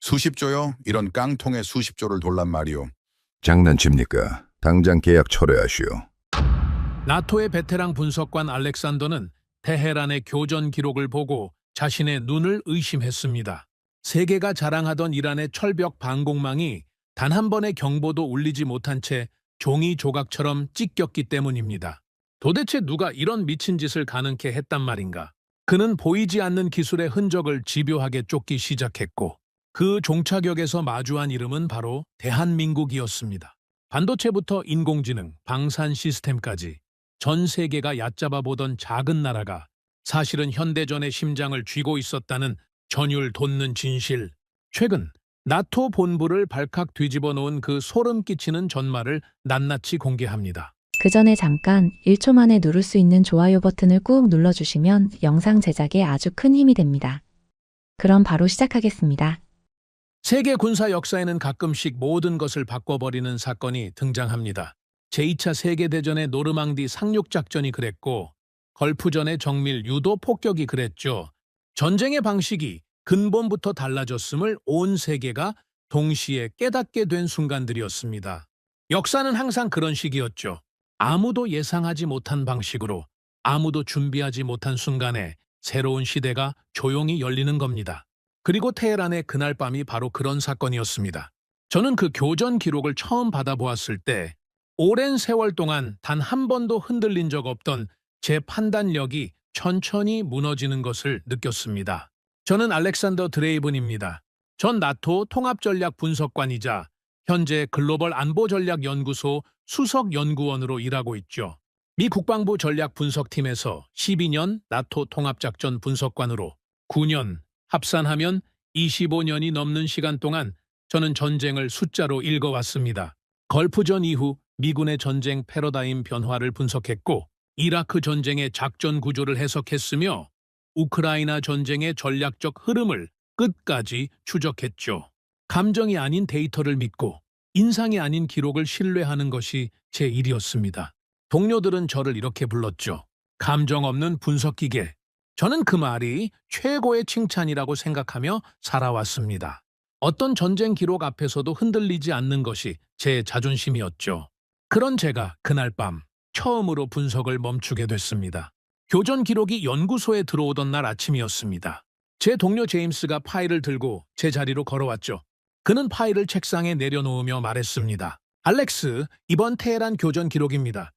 수십조요? 이런 깡통에 수십조를 돌란 말이오. 장난칩니까? 당장 계약 철회하시오. 나토의 베테랑 분석관 알렉산더는 테헤란의 교전 기록을 보고 자신의 눈을 의심했습니다. 세계가 자랑하던 이란의 철벽 방공망이 단 한 번의 경보도 울리지 못한 채 종이 조각처럼 찢겼기 때문입니다. 도대체 누가 이런 미친 짓을 가능케 했단 말인가? 그는 보이지 않는 기술의 흔적을 집요하게 쫓기 시작했고 그 종착역에서 마주한 이름은 바로 대한민국이었습니다. 반도체부터 인공지능, 방산 시스템까지 전 세계가 얕잡아 보던 작은 나라가 사실은 현대전의 심장을 쥐고 있었다는 전율 돋는 진실. 최근 나토 본부를 발칵 뒤집어 놓은 그 소름 끼치는 전말을 낱낱이 공개합니다. 그 전에 잠깐 1초 만에 누를 수 있는 좋아요 버튼을 꾹 눌러주시면 영상 제작에 아주 큰 힘이 됩니다. 그럼 바로 시작하겠습니다. 세계 군사 역사에는 가끔씩 모든 것을 바꿔버리는 사건이 등장합니다. 제2차 세계대전의 노르망디 상륙작전이 그랬고 걸프전의 정밀 유도 폭격이 그랬죠. 전쟁의 방식이 근본부터 달라졌음을 온 세계가 동시에 깨닫게 된 순간들이었습니다. 역사는 항상 그런 식이었죠. 아무도 예상하지 못한 방식으로, 아무도 준비하지 못한 순간에 새로운 시대가 조용히 열리는 겁니다. 그리고 테헤란의 그날 밤이 바로 그런 사건이었습니다. 저는 그 교전 기록을 처음 받아보았을 때 오랜 세월 동안 단 한 번도 흔들린 적 없던 제 판단력이 천천히 무너지는 것을 느꼈습니다. 저는 알렉산더 드레이븐입니다. 전 나토 통합전략 분석관이자 현재 글로벌 안보전략연구소 수석연구원으로 일하고 있죠. 미 국방부 전략분석팀에서 12년 나토 통합작전 분석관으로 9년, 합산하면 25년이 넘는 시간 동안 저는 전쟁을 숫자로 읽어왔습니다. 걸프전 이후 미군의 전쟁 패러다임 변화를 분석했고 이라크 전쟁의 작전 구조를 해석했으며 우크라이나 전쟁의 전략적 흐름을 끝까지 추적했죠. 감정이 아닌 데이터를 믿고 인상이 아닌 기록을 신뢰하는 것이 제 일이었습니다. 동료들은 저를 이렇게 불렀죠. 감정 없는 분석기계. 저는 그 말이 최고의 칭찬이라고 생각하며 살아왔습니다. 어떤 전쟁 기록 앞에서도 흔들리지 않는 것이 제 자존심이었죠. 그런 제가 그날 밤 처음으로 분석을 멈추게 됐습니다. 교전 기록이 연구소에 들어오던 날 아침이었습니다. 제 동료 제임스가 파일을 들고 제 자리로 걸어왔죠. 그는 파일을 책상에 내려놓으며 말했습니다. 알렉스, 이번 테헤란 교전 기록입니다.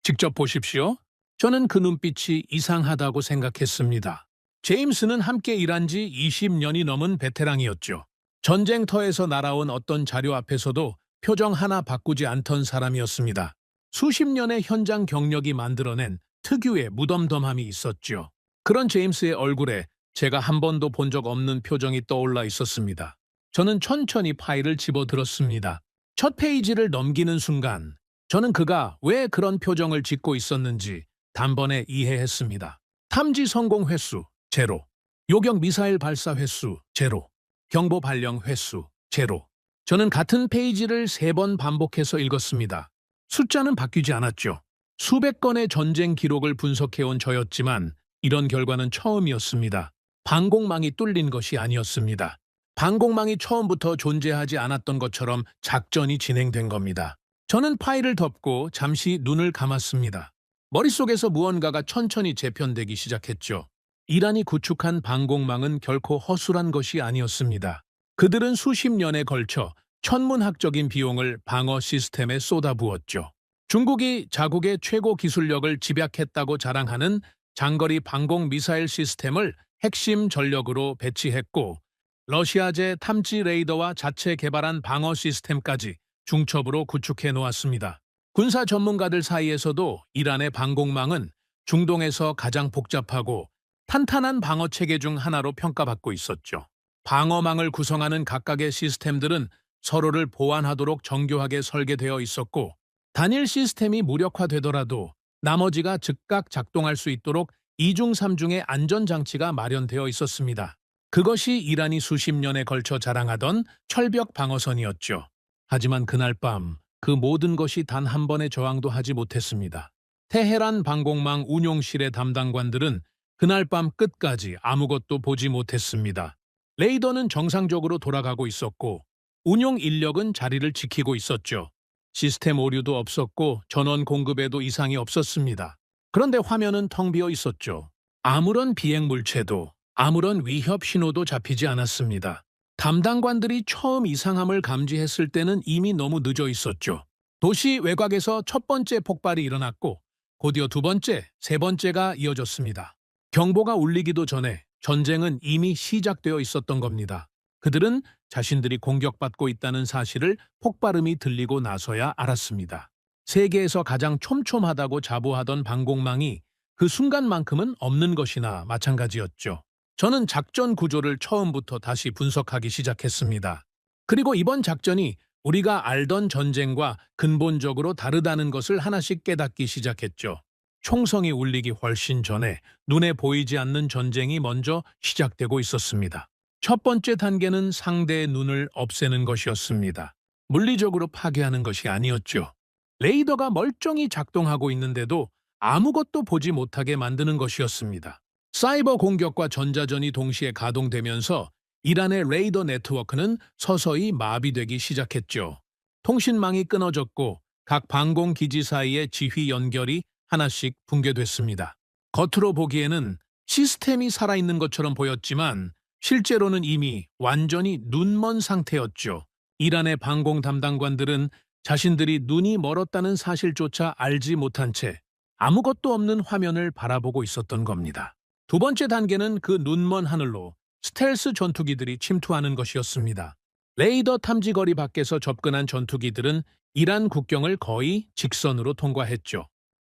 직접 보십시오. 저는 그 눈빛이 이상하다고 생각했습니다. 제임스는 함께 일한 지 20년이 넘은 베테랑이었죠. 전쟁터에서 날아온 어떤 자료 앞에서도 표정 하나 바꾸지 않던 사람이었습니다. 수십 년의 현장 경력이 만들어낸 특유의 무덤덤함이 있었죠. 그런 제임스의 얼굴에 제가 한 번도 본 적 없는 표정이 떠올라 있었습니다. 저는 천천히 파일을 집어들었습니다. 첫 페이지를 넘기는 순간 저는 그가 왜 그런 표정을 짓고 있었는지 단번에 이해했습니다. 탐지 성공 횟수 제로, 요격 미사일 발사 횟수 제로, 경보 발령 횟수 제로. 저는 같은 페이지를 3번 반복해서 읽었습니다. 숫자는 바뀌지 않았죠. 수백 건의 전쟁 기록을 분석해온 저였지만 이런 결과는 처음이었습니다. 방공망이 뚫린 것이 아니었습니다. 방공망이 처음부터 존재하지 않았던 것처럼 작전이 진행된 겁니다. 저는 파일을 덮고 잠시 눈을 감았습니다. 머릿속에서 무언가가 천천히 재편되기 시작했죠. 이란이 구축한 방공망은 결코 허술한 것이 아니었습니다. 그들은 수십 년에 걸쳐 천문학적인 비용을 방어 시스템에 쏟아부었죠. 중국이 자국의 최고 기술력을 집약했다고 자랑하는 장거리 방공 미사일 시스템을 핵심 전력으로 배치했고 러시아제 탐지 레이더와 자체 개발한 방어 시스템까지 중첩으로 구축해 놓았습니다. 군사 전문가들 사이에서도 이란의 방공망은 중동에서 가장 복잡하고 탄탄한 방어 체계 중 하나로 평가받고 있었죠. 방어망을 구성하는 각각의 시스템들은 서로를 보완하도록 정교하게 설계되어 있었고 단일 시스템이 무력화되더라도 나머지가 즉각 작동할 수 있도록 2중 3중의 안전장치가 마련되어 있었습니다. 그것이 이란이 수십 년에 걸쳐 자랑하던 철벽 방어선이었죠. 하지만 그날 밤 그 모든 것이 단 한 번의 저항도 하지 못했습니다. 테헤란 방공망 운용실의 담당관들은 그날 밤 끝까지 아무것도 보지 못했습니다. 레이더는 정상적으로 돌아가고 있었고 운용 인력은 자리를 지키고 있었죠. 시스템 오류도 없었고 전원 공급에도 이상이 없었습니다. 그런데 화면은 텅 비어 있었죠. 아무런 비행 물체도 아무런 위협 신호도 잡히지 않았습니다. 담당관들이 처음 이상함을 감지했을 때는 이미 너무 늦어 있었죠. 도시 외곽에서 첫 번째 폭발이 일어났고 곧이어 두 번째, 세 번째가 이어졌습니다. 경보가 울리기도 전에 전쟁은 이미 시작되어 있었던 겁니다. 그들은 자신들이 공격받고 있다는 사실을 폭발음이 들리고 나서야 알았습니다. 세계에서 가장 촘촘하다고 자부하던 방공망이 그 순간만큼은 없는 것이나 마찬가지였죠. 저는 작전 구조를 처음부터 다시 분석하기 시작했습니다. 그리고 이번 작전이 우리가 알던 전쟁과 근본적으로 다르다는 것을 하나씩 깨닫기 시작했죠. 총성이 울리기 훨씬 전에 눈에 보이지 않는 전쟁이 먼저 시작되고 있었습니다. 첫 번째 단계는 상대의 눈을 없애는 것이었습니다. 물리적으로 파괴하는 것이 아니었죠. 레이더가 멀쩡히 작동하고 있는데도 아무것도 보지 못하게 만드는 것이었습니다. 사이버 공격과 전자전이 동시에 가동되면서 이란의 레이더 네트워크는 서서히 마비되기 시작했죠. 통신망이 끊어졌고 각 방공기지 사이의 지휘 연결이 하나씩 붕괴됐습니다. 겉으로 보기에는 시스템이 살아있는 것처럼 보였지만 실제로는 이미 완전히 눈먼 상태였죠. 이란의 방공 담당관들은 자신들이 눈이 멀었다는 사실조차 알지 못한 채 아무것도 없는 화면을 바라보고 있었던 겁니다. 두 번째 단계는 그 눈먼 하늘로 스텔스 전투기들이 침투하는 것이었습니다. 레이더 탐지거리 밖에서 접근한 전투기들은 이란 국경을 거의 직선으로 통과했죠.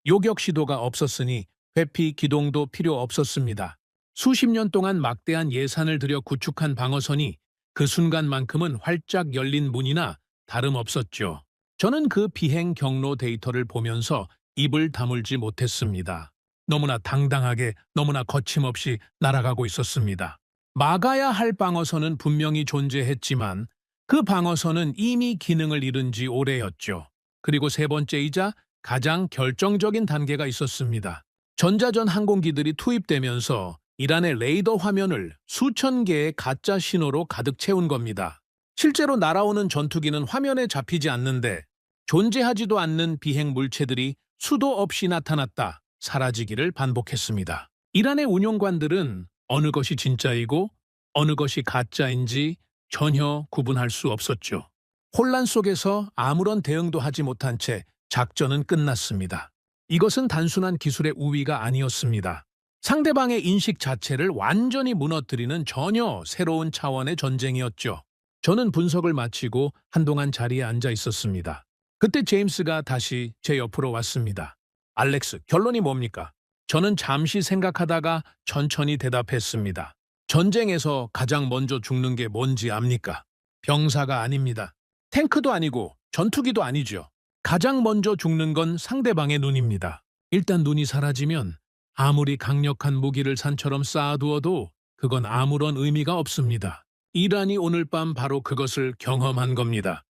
요격 시도가 없었으니 회피 기동도 필요 없었습니다. 수십 년 동안 막대한 예산을 들여 구축한 방어선이 그 순간만큼은 활짝 열린 문이나 다름없었죠. 저는 그 비행 경로 데이터를 보면서 입을 다물지 못했습니다. 너무나 당당하게, 너무나 거침없이 날아가고 있었습니다. 막아야 할 방어선은 분명히 존재했지만 그 방어선은 이미 기능을 잃은 지 오래였죠. 그리고 세 번째이자 가장 결정적인 단계가 있었습니다. 전자전 항공기들이 투입되면서 이란의 레이더 화면을 수천 개의 가짜 신호로 가득 채운 겁니다. 실제로 날아오는 전투기는 화면에 잡히지 않는데 존재하지도 않는 비행 물체들이 수도 없이 나타났다 사라지기를 반복했습니다. 이란의 운용관들은 어느 것이 진짜이고 어느 것이 가짜인지 전혀 구분할 수 없었죠. 혼란 속에서 아무런 대응도 하지 못한 채 작전은 끝났습니다. 이것은 단순한 기술의 우위가 아니었습니다. 상대방의 인식 자체를 완전히 무너뜨리는 전혀 새로운 차원의 전쟁이었죠. 저는 분석을 마치고 한동안 자리에 앉아 있었습니다. 그때 제임스가 다시 제 옆으로 왔습니다. 알렉스, 결론이 뭡니까? 저는 잠시 생각하다가 천천히 대답했습니다. 전쟁에서 가장 먼저 죽는 게 뭔지 압니까? 병사가 아닙니다. 탱크도 아니고 전투기도 아니죠. 가장 먼저 죽는 건 상대방의 눈입니다. 일단 눈이 사라지면 아무리 강력한 무기를 산처럼 쌓아두어도 그건 아무런 의미가 없습니다. 이란이 오늘 밤 바로 그것을 경험한 겁니다.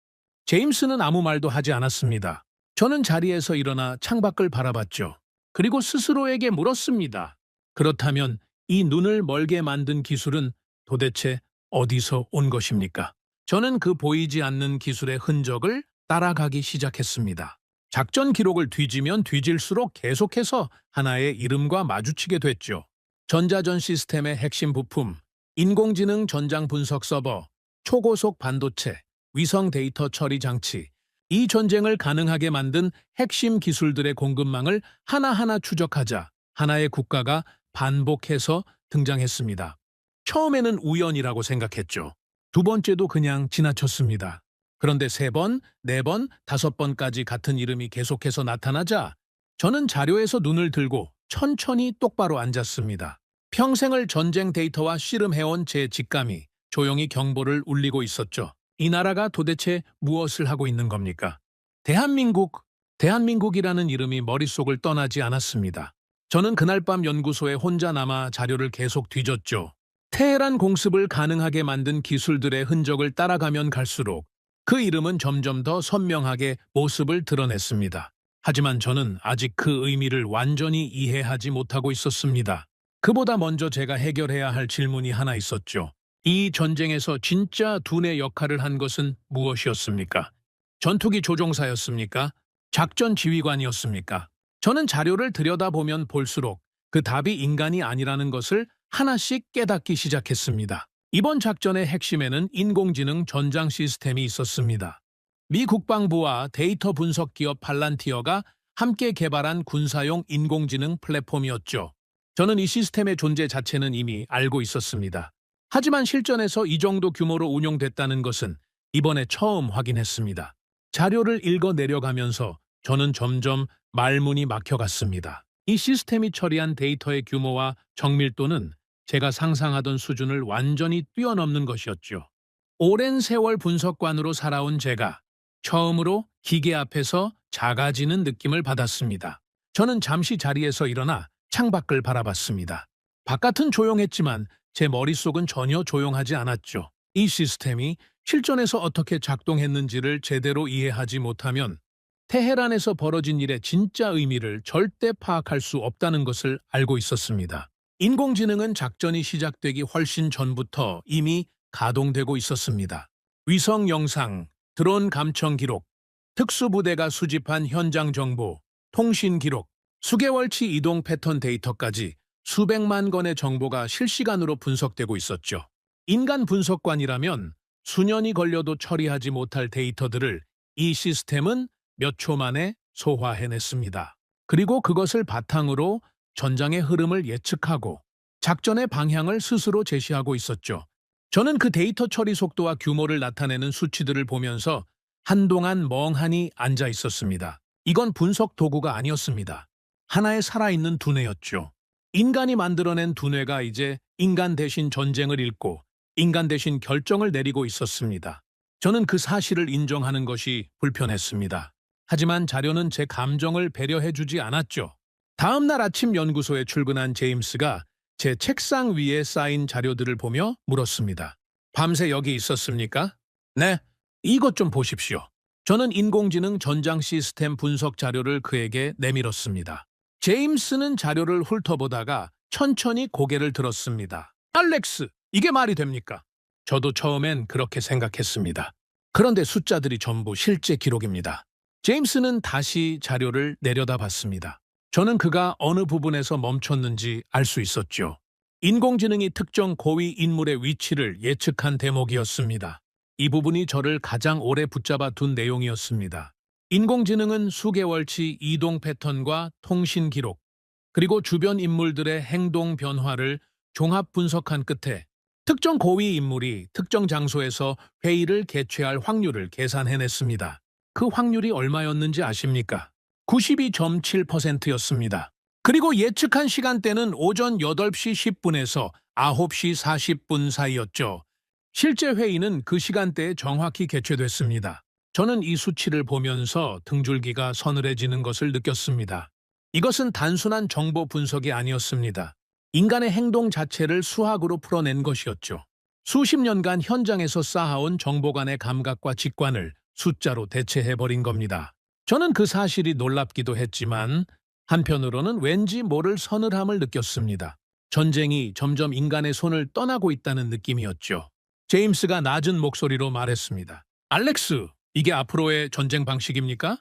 제임스는 아무 말도 하지 않았습니다. 저는 자리에서 일어나 창밖을 바라봤죠. 그리고 스스로에게 물었습니다. 그렇다면 이 눈을 멀게 만든 기술은 도대체 어디서 온 것입니까? 저는 그 보이지 않는 기술의 흔적을 따라가기 시작했습니다. 작전 기록을 뒤지면 뒤질수록 계속해서 하나의 이름과 마주치게 됐죠. 전자전 시스템의 핵심 부품, 인공지능 전장 분석 서버, 초고속 반도체, 위성 데이터 처리 장치, 이 전쟁을 가능하게 만든 핵심 기술들의 공급망을 하나하나 추적하자 하나의 국가가 반복해서 등장했습니다. 처음에는 우연이라고 생각했죠. 두 번째도 그냥 지나쳤습니다. 그런데 세 번, 네 번, 다섯 번까지 같은 이름이 계속해서 나타나자 저는 자료에서 눈을 들고 천천히 똑바로 앉았습니다. 평생을 전쟁 데이터와 씨름해온 제 직감이 조용히 경보를 울리고 있었죠. 이 나라가 도대체 무엇을 하고 있는 겁니까? 대한민국이라는 이름이 머릿속을 떠나지 않았습니다. 저는 그날 밤 연구소에 혼자 남아 자료를 계속 뒤졌죠. 테헤란 공습을 가능하게 만든 기술들의 흔적을 따라가면 갈수록 그 이름은 점점 더 선명하게 모습을 드러냈습니다. 하지만 저는 아직 그 의미를 완전히 이해하지 못하고 있었습니다. 그보다 먼저 제가 해결해야 할 질문이 하나 있었죠. 이 전쟁에서 진짜 두뇌 역할을 한 것은 무엇이었습니까? 전투기 조종사였습니까? 작전 지휘관이었습니까? 저는 자료를 들여다보면 볼수록 그 답이 인간이 아니라는 것을 하나씩 깨닫기 시작했습니다. 이번 작전의 핵심에는 인공지능 전장 시스템이 있었습니다. 미 국방부와 데이터 분석 기업 팔란티어가 함께 개발한 군사용 인공지능 플랫폼이었죠. 저는 이 시스템의 존재 자체는 이미 알고 있었습니다. 하지만 실전에서 이 정도 규모로 운용됐다는 것은 이번에 처음 확인했습니다. 자료를 읽어 내려가면서 저는 점점 말문이 막혀갔습니다. 이 시스템이 처리한 데이터의 규모와 정밀도는 제가 상상하던 수준을 완전히 뛰어넘는 것이었죠. 오랜 세월 분석관으로 살아온 제가 처음으로 기계 앞에서 작아지는 느낌을 받았습니다. 저는 잠시 자리에서 일어나 창밖을 바라봤습니다. 바깥은 조용했지만 제 머릿속은 전혀 조용하지 않았죠. 이 시스템이 실전에서 어떻게 작동했는지를 제대로 이해하지 못하면 테헤란에서 벌어진 일의 진짜 의미를 절대 파악할 수 없다는 것을 알고 있었습니다. 인공지능은 작전이 시작되기 훨씬 전부터 이미 가동되고 있었습니다. 위성 영상, 드론 감청 기록, 특수부대가 수집한 현장 정보, 통신 기록, 수개월치 이동 패턴 데이터까지 수백만 건의 정보가 실시간으로 분석되고 있었죠. 인간 분석관이라면 수년이 걸려도 처리하지 못할 데이터들을 이 시스템은 몇 초 만에 소화해냈습니다. 그리고 그것을 바탕으로 전장의 흐름을 예측하고 작전의 방향을 스스로 제시하고 있었죠. 저는 그 데이터 처리 속도와 규모를 나타내는 수치들을 보면서 한동안 멍하니 앉아 있었습니다. 이건 분석 도구가 아니었습니다. 하나의 살아있는 두뇌였죠. 인간이 만들어낸 두뇌가 이제 인간 대신 전쟁을 읽고 인간 대신 결정을 내리고 있었습니다. 저는 그 사실을 인정하는 것이 불편했습니다. 하지만 자료는 제 감정을 배려해주지 않았죠. 다음 날 아침 연구소에 출근한 제임스가 제 책상 위에 쌓인 자료들을 보며 물었습니다. 밤새 여기 있었습니까? 네, 이것 좀 보십시오. 저는 인공지능 전장 시스템 분석 자료를 그에게 내밀었습니다. 제임스는 자료를 훑어보다가 천천히 고개를 들었습니다. 알렉스, 이게 말이 됩니까? 저도 처음엔 그렇게 생각했습니다. 그런데 숫자들이 전부 실제 기록입니다. 제임스는 다시 자료를 내려다봤습니다. 저는 그가 어느 부분에서 멈췄는지 알 수 있었죠. 인공지능이 특정 고위 인물의 위치를 예측한 대목이었습니다. 이 부분이 저를 가장 오래 붙잡아 둔 내용이었습니다. 인공지능은 수개월치 이동 패턴과 통신 기록, 그리고 주변 인물들의 행동 변화를 종합 분석한 끝에 특정 고위 인물이 특정 장소에서 회의를 개최할 확률을 계산해냈습니다. 그 확률이 얼마였는지 아십니까? 92.7%였습니다. 그리고 예측한 시간대는 오전 8시 10분에서 9시 40분 사이였죠. 실제 회의는 그 시간대에 정확히 개최됐습니다. 저는 이 수치를 보면서 등줄기가 서늘해지는 것을 느꼈습니다. 이것은 단순한 정보 분석이 아니었습니다. 인간의 행동 자체를 수학으로 풀어낸 것이었죠. 수십 년간 현장에서 쌓아온 정보관의 감각과 직관을 숫자로 대체해버린 겁니다. 저는 그 사실이 놀랍기도 했지만 한편으로는 왠지 모를 서늘함을 느꼈습니다. 전쟁이 점점 인간의 손을 떠나고 있다는 느낌이었죠. 제임스가 낮은 목소리로 말했습니다. 알렉스, 이게 앞으로의 전쟁 방식입니까?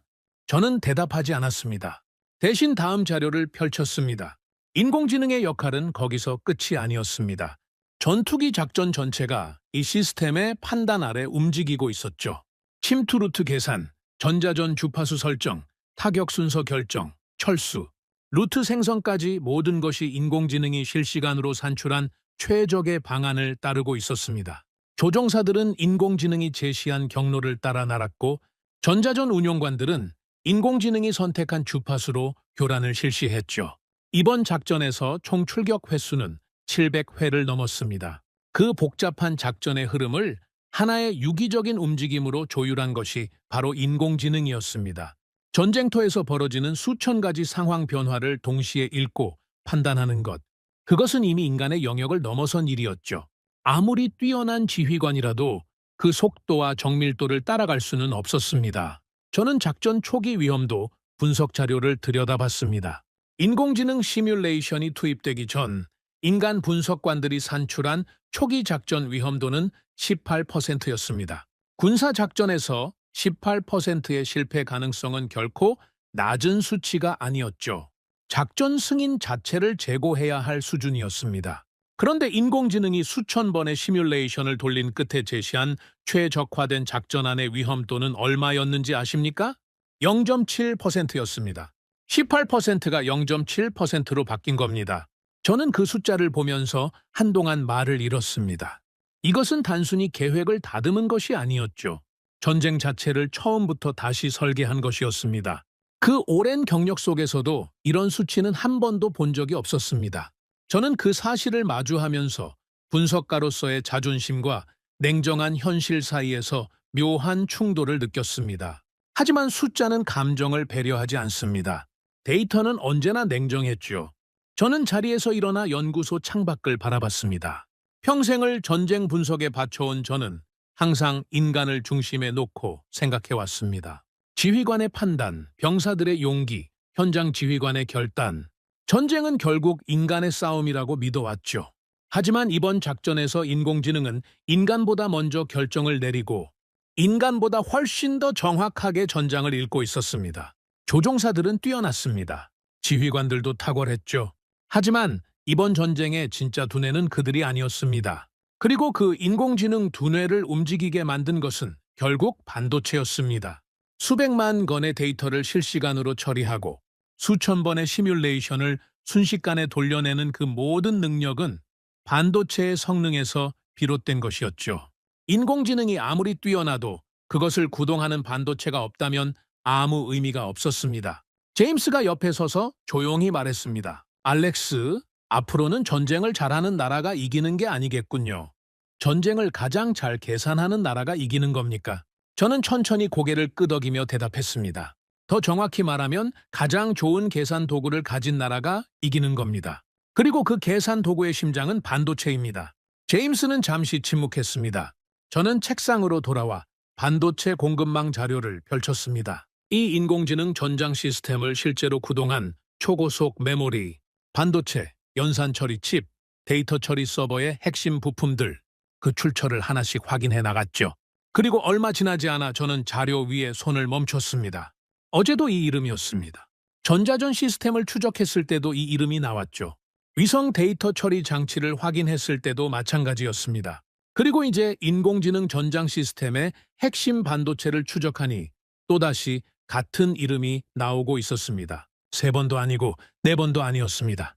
저는 대답하지 않았습니다. 대신 다음 자료를 펼쳤습니다. 인공지능의 역할은 거기서 끝이 아니었습니다. 전투기 작전 전체가 이 시스템의 판단 아래 움직이고 있었죠. 침투 루트 계산, 전자전 주파수 설정, 타격 순서 결정, 철수, 루트 생성까지 모든 것이 인공지능이 실시간으로 산출한 최적의 방안을 따르고 있었습니다. 조종사들은 인공지능이 제시한 경로를 따라 날았고 전자전 운용관들은 인공지능이 선택한 주파수로 교란을 실시했죠. 이번 작전에서 총 출격 횟수는 700회를 넘었습니다. 그 복잡한 작전의 흐름을 하나의 유기적인 움직임으로 조율한 것이 바로 인공지능이었습니다. 전쟁터에서 벌어지는 수천 가지 상황 변화를 동시에 읽고 판단하는 것, 그것은 이미 인간의 영역을 넘어선 일이었죠. 아무리 뛰어난 지휘관이라도 그 속도와 정밀도를 따라갈 수는 없었습니다. 저는 작전 초기 위험도 분석 자료를 들여다봤습니다. 인공지능 시뮬레이션이 투입되기 전 인간 분석관들이 산출한 초기 작전 위험도는 18%였습니다. 군사 작전에서 18%의 실패 가능성은 결코 낮은 수치가 아니었죠. 작전 승인 자체를 재고해야 할 수준이었습니다. 그런데 인공지능이 수천 번의 시뮬레이션을 돌린 끝에 제시한 최적화된 작전안의 위험도는 얼마였는지 아십니까? 0.7%였습니다. 18%가 0.7%로 바뀐 겁니다. 저는 그 숫자를 보면서 한동안 말을 잃었습니다. 이것은 단순히 계획을 다듬은 것이 아니었죠. 전쟁 자체를 처음부터 다시 설계한 것이었습니다. 그 오랜 경력 속에서도 이런 수치는 한 번도 본 적이 없었습니다. 저는 그 사실을 마주하면서 분석가로서의 자존심과 냉정한 현실 사이에서 묘한 충돌을 느꼈습니다. 하지만 숫자는 감정을 배려하지 않습니다. 데이터는 언제나 냉정했죠. 저는 자리에서 일어나 연구소 창밖을 바라봤습니다. 평생을 전쟁 분석에 바쳐온 저는 항상 인간을 중심에 놓고 생각해왔습니다. 지휘관의 판단, 병사들의 용기, 현장 지휘관의 결단. 전쟁은 결국 인간의 싸움이라고 믿어왔죠. 하지만 이번 작전에서 인공지능은 인간보다 먼저 결정을 내리고 인간보다 훨씬 더 정확하게 전장을 읽고 있었습니다. 조종사들은 뛰어났습니다. 지휘관들도 탁월했죠. 하지만 이번 전쟁의 진짜 두뇌는 그들이 아니었습니다. 그리고 그 인공지능 두뇌를 움직이게 만든 것은 결국 반도체였습니다. 수백만 건의 데이터를 실시간으로 처리하고 수천 번의 시뮬레이션을 순식간에 돌려내는 그 모든 능력은 반도체의 성능에서 비롯된 것이었죠. 인공지능이 아무리 뛰어나도 그것을 구동하는 반도체가 없다면 아무 의미가 없었습니다. 제임스가 옆에 서서 조용히 말했습니다. 알렉스, 앞으로는 전쟁을 잘하는 나라가 이기는 게 아니겠군요. 전쟁을 가장 잘 계산하는 나라가 이기는 겁니까? 저는 천천히 고개를 끄덕이며 대답했습니다. 더 정확히 말하면 가장 좋은 계산 도구를 가진 나라가 이기는 겁니다. 그리고 그 계산 도구의 심장은 반도체입니다. 제임스는 잠시 침묵했습니다. 저는 책상으로 돌아와 반도체 공급망 자료를 펼쳤습니다. 이 인공지능 전장 시스템을 실제로 구동한 초고속 메모리, 반도체, 연산 처리 칩, 데이터 처리 서버의 핵심 부품들, 그 출처를 하나씩 확인해 나갔죠. 그리고 얼마 지나지 않아 저는 자료 위에 손을 멈췄습니다. 어제도 이 이름이었습니다. 전자전 시스템을 추적했을 때도 이 이름이 나왔죠. 위성 데이터 처리 장치를 확인했을 때도 마찬가지였습니다. 그리고 이제 인공지능 전장 시스템의 핵심 반도체를 추적하니 또다시 같은 이름이 나오고 있었습니다. 3번도 아니고 4번도 아니었습니다.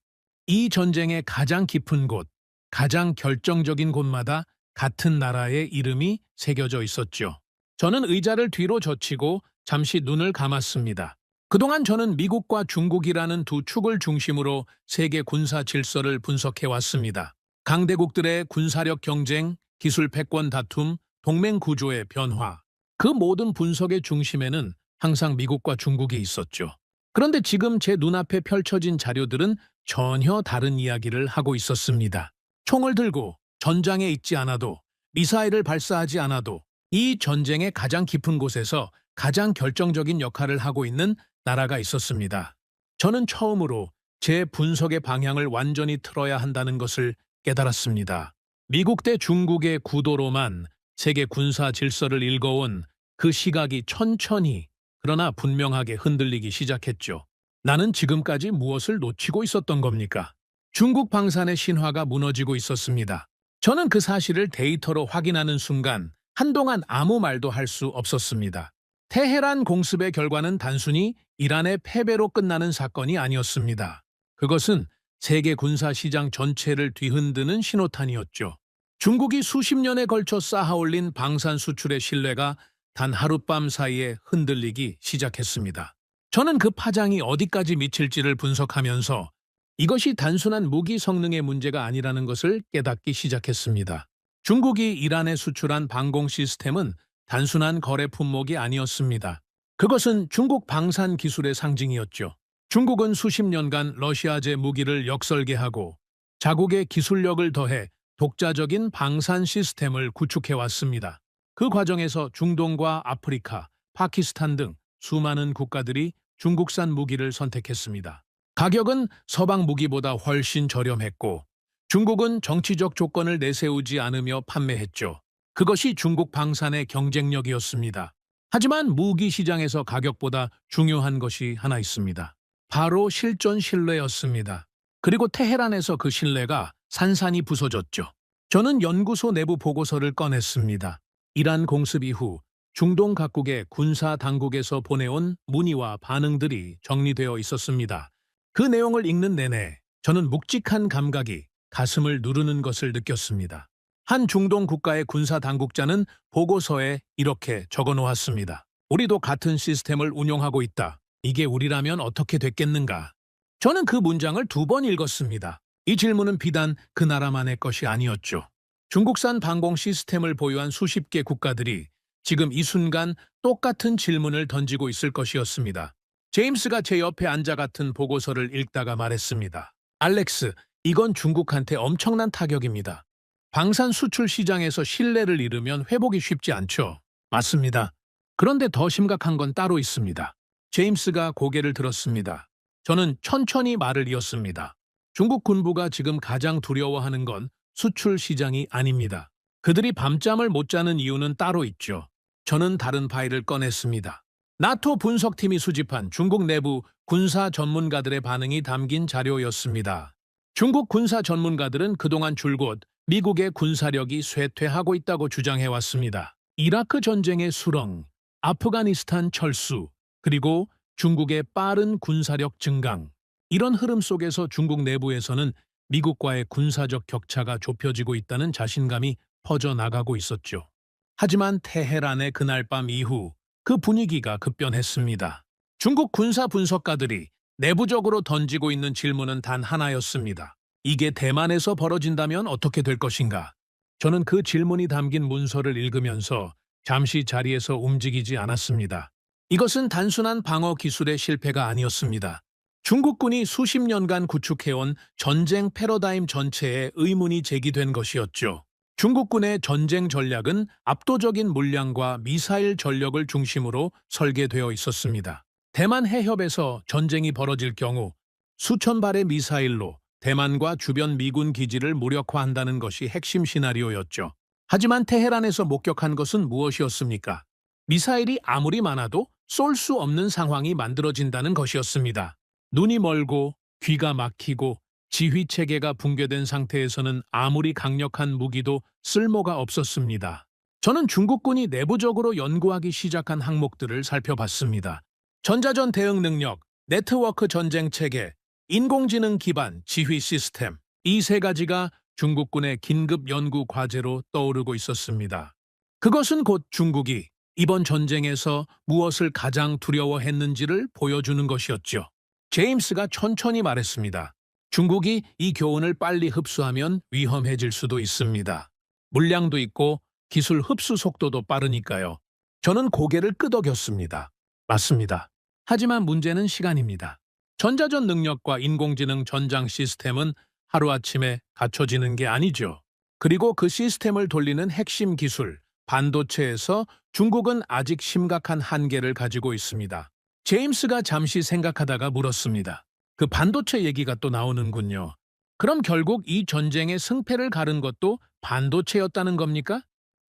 이 전쟁의 가장 깊은 곳, 가장 결정적인 곳마다 같은 나라의 이름이 새겨져 있었죠. 저는 의자를 뒤로 젖히고 잠시 눈을 감았습니다. 그동안 저는 미국과 중국이라는 두 축을 중심으로 세계 군사 질서를 분석해왔습니다. 강대국들의 군사력 경쟁, 기술 패권 다툼, 동맹 구조의 변화. 그 모든 분석의 중심에는 항상 미국과 중국이 있었죠. 그런데 지금 제 눈앞에 펼쳐진 자료들은 전혀 다른 이야기를 하고 있었습니다. 총을 들고 전장에 있지 않아도, 미사일을 발사하지 않아도 이 전쟁의 가장 깊은 곳에서 가장 결정적인 역할을 하고 있는 나라가 있었습니다. 저는 처음으로 제 분석의 방향을 완전히 틀어야 한다는 것을 깨달았습니다. 미국 대 중국의 구도로만 세계 군사 질서를 읽어온 그 시각이 천천히 그러나 분명하게 흔들리기 시작했죠. 나는 지금까지 무엇을 놓치고 있었던 겁니까? 중국 방산의 신화가 무너지고 있었습니다. 저는 그 사실을 데이터로 확인하는 순간 한동안 아무 말도 할 수 없었습니다. 테헤란 공습의 결과는 단순히 이란의 패배로 끝나는 사건이 아니었습니다. 그것은 세계 군사 시장 전체를 뒤흔드는 신호탄이었죠. 중국이 수십 년에 걸쳐 쌓아올린 방산 수출의 신뢰가 단 하룻밤 사이에 흔들리기 시작했습니다. 저는 그 파장이 어디까지 미칠지를 분석하면서 이것이 단순한 무기 성능의 문제가 아니라는 것을 깨닫기 시작했습니다. 중국이 이란에 수출한 방공 시스템은 단순한 거래 품목이 아니었습니다. 그것은 중국 방산 기술의 상징이었죠. 중국은 수십 년간 러시아제 무기를 역설계하고 자국의 기술력을 더해 독자적인 방산 시스템을 구축해왔습니다. 그 과정에서 중동과 아프리카, 파키스탄 등 수많은 국가들이 중국산 무기를 선택했습니다. 가격은 서방 무기보다 훨씬 저렴했고 중국은 정치적 조건을 내세우지 않으며 판매했죠. 그것이 중국 방산의 경쟁력이었습니다. 하지만 무기 시장에서 가격보다 중요한 것이 하나 있습니다. 바로 실전 신뢰였습니다. 그리고 테헤란에서 그 신뢰가 산산이 부서졌죠. 저는 연구소 내부 보고서를 꺼냈습니다. 이란 공습 이후 중동 각국의 군사 당국에서 보내온 문의와 반응들이 정리되어 있었습니다. 그 내용을 읽는 내내 저는 묵직한 감각이 가슴을 누르는 것을 느꼈습니다. 한 중동 국가의 군사 당국자는 보고서에 이렇게 적어 놓았습니다. 우리도 같은 시스템을 운용하고 있다. 이게 우리라면 어떻게 됐겠는가? 저는 그 문장을 2번 읽었습니다. 이 질문은 비단 그 나라만의 것이 아니었죠. 중국산 방공 시스템을 보유한 수십 개 국가들이 지금 이 순간 똑같은 질문을 던지고 있을 것이었습니다. 제임스가 제 옆에 앉아 같은 보고서를 읽다가 말했습니다. 알렉스, 이건 중국한테 엄청난 타격입니다. 방산 수출 시장에서 신뢰를 잃으면 회복이 쉽지 않죠. 맞습니다. 그런데 더 심각한 건 따로 있습니다. 제임스가 고개를 들었습니다. 저는 천천히 말을 이었습니다. 중국 군부가 지금 가장 두려워하는 건 수출 시장이 아닙니다. 그들이 밤잠을 못 자는 이유는 따로 있죠. 저는 다른 파일을 꺼냈습니다. 나토 분석팀이 수집한 중국 내부 군사 전문가들의 반응이 담긴 자료였습니다. 중국 군사 전문가들은 그동안 줄곧 미국의 군사력이 쇠퇴하고 있다고 주장해왔습니다. 이라크 전쟁의 수렁, 아프가니스탄 철수, 그리고 중국의 빠른 군사력 증강. 이런 흐름 속에서 중국 내부에서는 미국과의 군사적 격차가 좁혀지고 있다는 자신감이 퍼져나가고 있었죠. 하지만 테헤란의 그날 밤 이후 그 분위기가 급변했습니다. 중국 군사 분석가들이 내부적으로 던지고 있는 질문은 단 하나였습니다. 이게 대만에서 벌어진다면 어떻게 될 것인가? 저는 그 질문이 담긴 문서를 읽으면서 잠시 자리에서 움직이지 않았습니다. 이것은 단순한 방어 기술의 실패가 아니었습니다. 중국군이 수십 년간 구축해온 전쟁 패러다임 전체에 의문이 제기된 것이었죠. 중국군의 전쟁 전략은 압도적인 물량과 미사일 전력을 중심으로 설계되어 있었습니다. 대만 해협에서 전쟁이 벌어질 경우 수천 발의 미사일로 대만과 주변 미군 기지를 무력화한다는 것이 핵심 시나리오였죠. 하지만 테헤란에서 목격한 것은 무엇이었습니까? 미사일이 아무리 많아도 쏠 수 없는 상황이 만들어진다는 것이었습니다. 눈이 멀고 귀가 막히고 지휘체계가 붕괴된 상태에서는 아무리 강력한 무기도 쓸모가 없었습니다. 저는 중국군이 내부적으로 연구하기 시작한 항목들을 살펴봤습니다. 전자전 대응 능력, 네트워크 전쟁 체계, 인공지능 기반 지휘 시스템, 이 3가지가 중국군의 긴급 연구 과제로 떠오르고 있었습니다. 그것은 곧 중국이 이번 전쟁에서 무엇을 가장 두려워했는지를 보여주는 것이었죠. 제임스가 천천히 말했습니다. 중국이 이 교훈을 빨리 흡수하면 위험해질 수도 있습니다. 물량도 있고 기술 흡수 속도도 빠르니까요. 저는 고개를 끄덕였습니다. 맞습니다. 하지만 문제는 시간입니다. 전자전 능력과 인공지능 전장 시스템은 하루아침에 갖춰지는 게 아니죠. 그리고 그 시스템을 돌리는 핵심 기술, 반도체에서 중국은 아직 심각한 한계를 가지고 있습니다. 제임스가 잠시 생각하다가 물었습니다. 그 반도체 얘기가 또 나오는군요. 그럼 결국 이 전쟁의 승패를 가른 것도 반도체였다는 겁니까?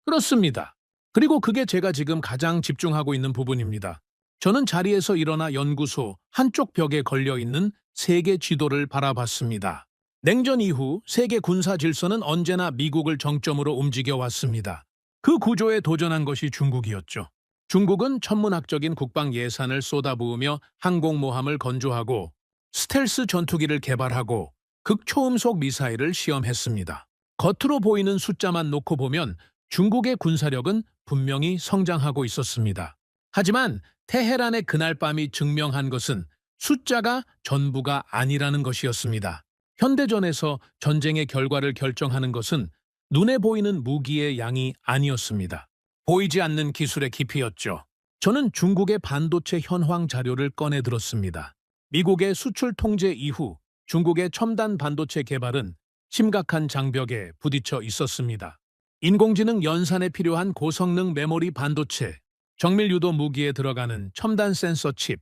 그렇습니다. 그리고 그게 제가 지금 가장 집중하고 있는 부분입니다. 저는 자리에서 일어나 연구소 한쪽 벽에 걸려있는 세계 지도를 바라봤습니다. 냉전 이후 세계 군사 질서는 언제나 미국을 정점으로 움직여 왔습니다. 그 구조에 도전한 것이 중국이었죠. 중국은 천문학적인 국방 예산을 쏟아부으며 항공모함을 건조하고 스텔스 전투기를 개발하고 극초음속 미사일을 시험했습니다. 겉으로 보이는 숫자만 놓고 보면 중국의 군사력은 분명히 성장하고 있었습니다. 하지만 테헤란의 그날 밤이 증명한 것은 숫자가 전부가 아니라는 것이었습니다. 현대전에서 전쟁의 결과를 결정하는 것은 눈에 보이는 무기의 양이 아니었습니다. 보이지 않는 기술의 깊이였죠. 저는 중국의 반도체 현황 자료를 꺼내 들었습니다. 미국의 수출 통제 이후 중국의 첨단 반도체 개발은 심각한 장벽에 부딪혀 있었습니다. 인공지능 연산에 필요한 고성능 메모리 반도체, 정밀 유도 무기에 들어가는 첨단 센서 칩,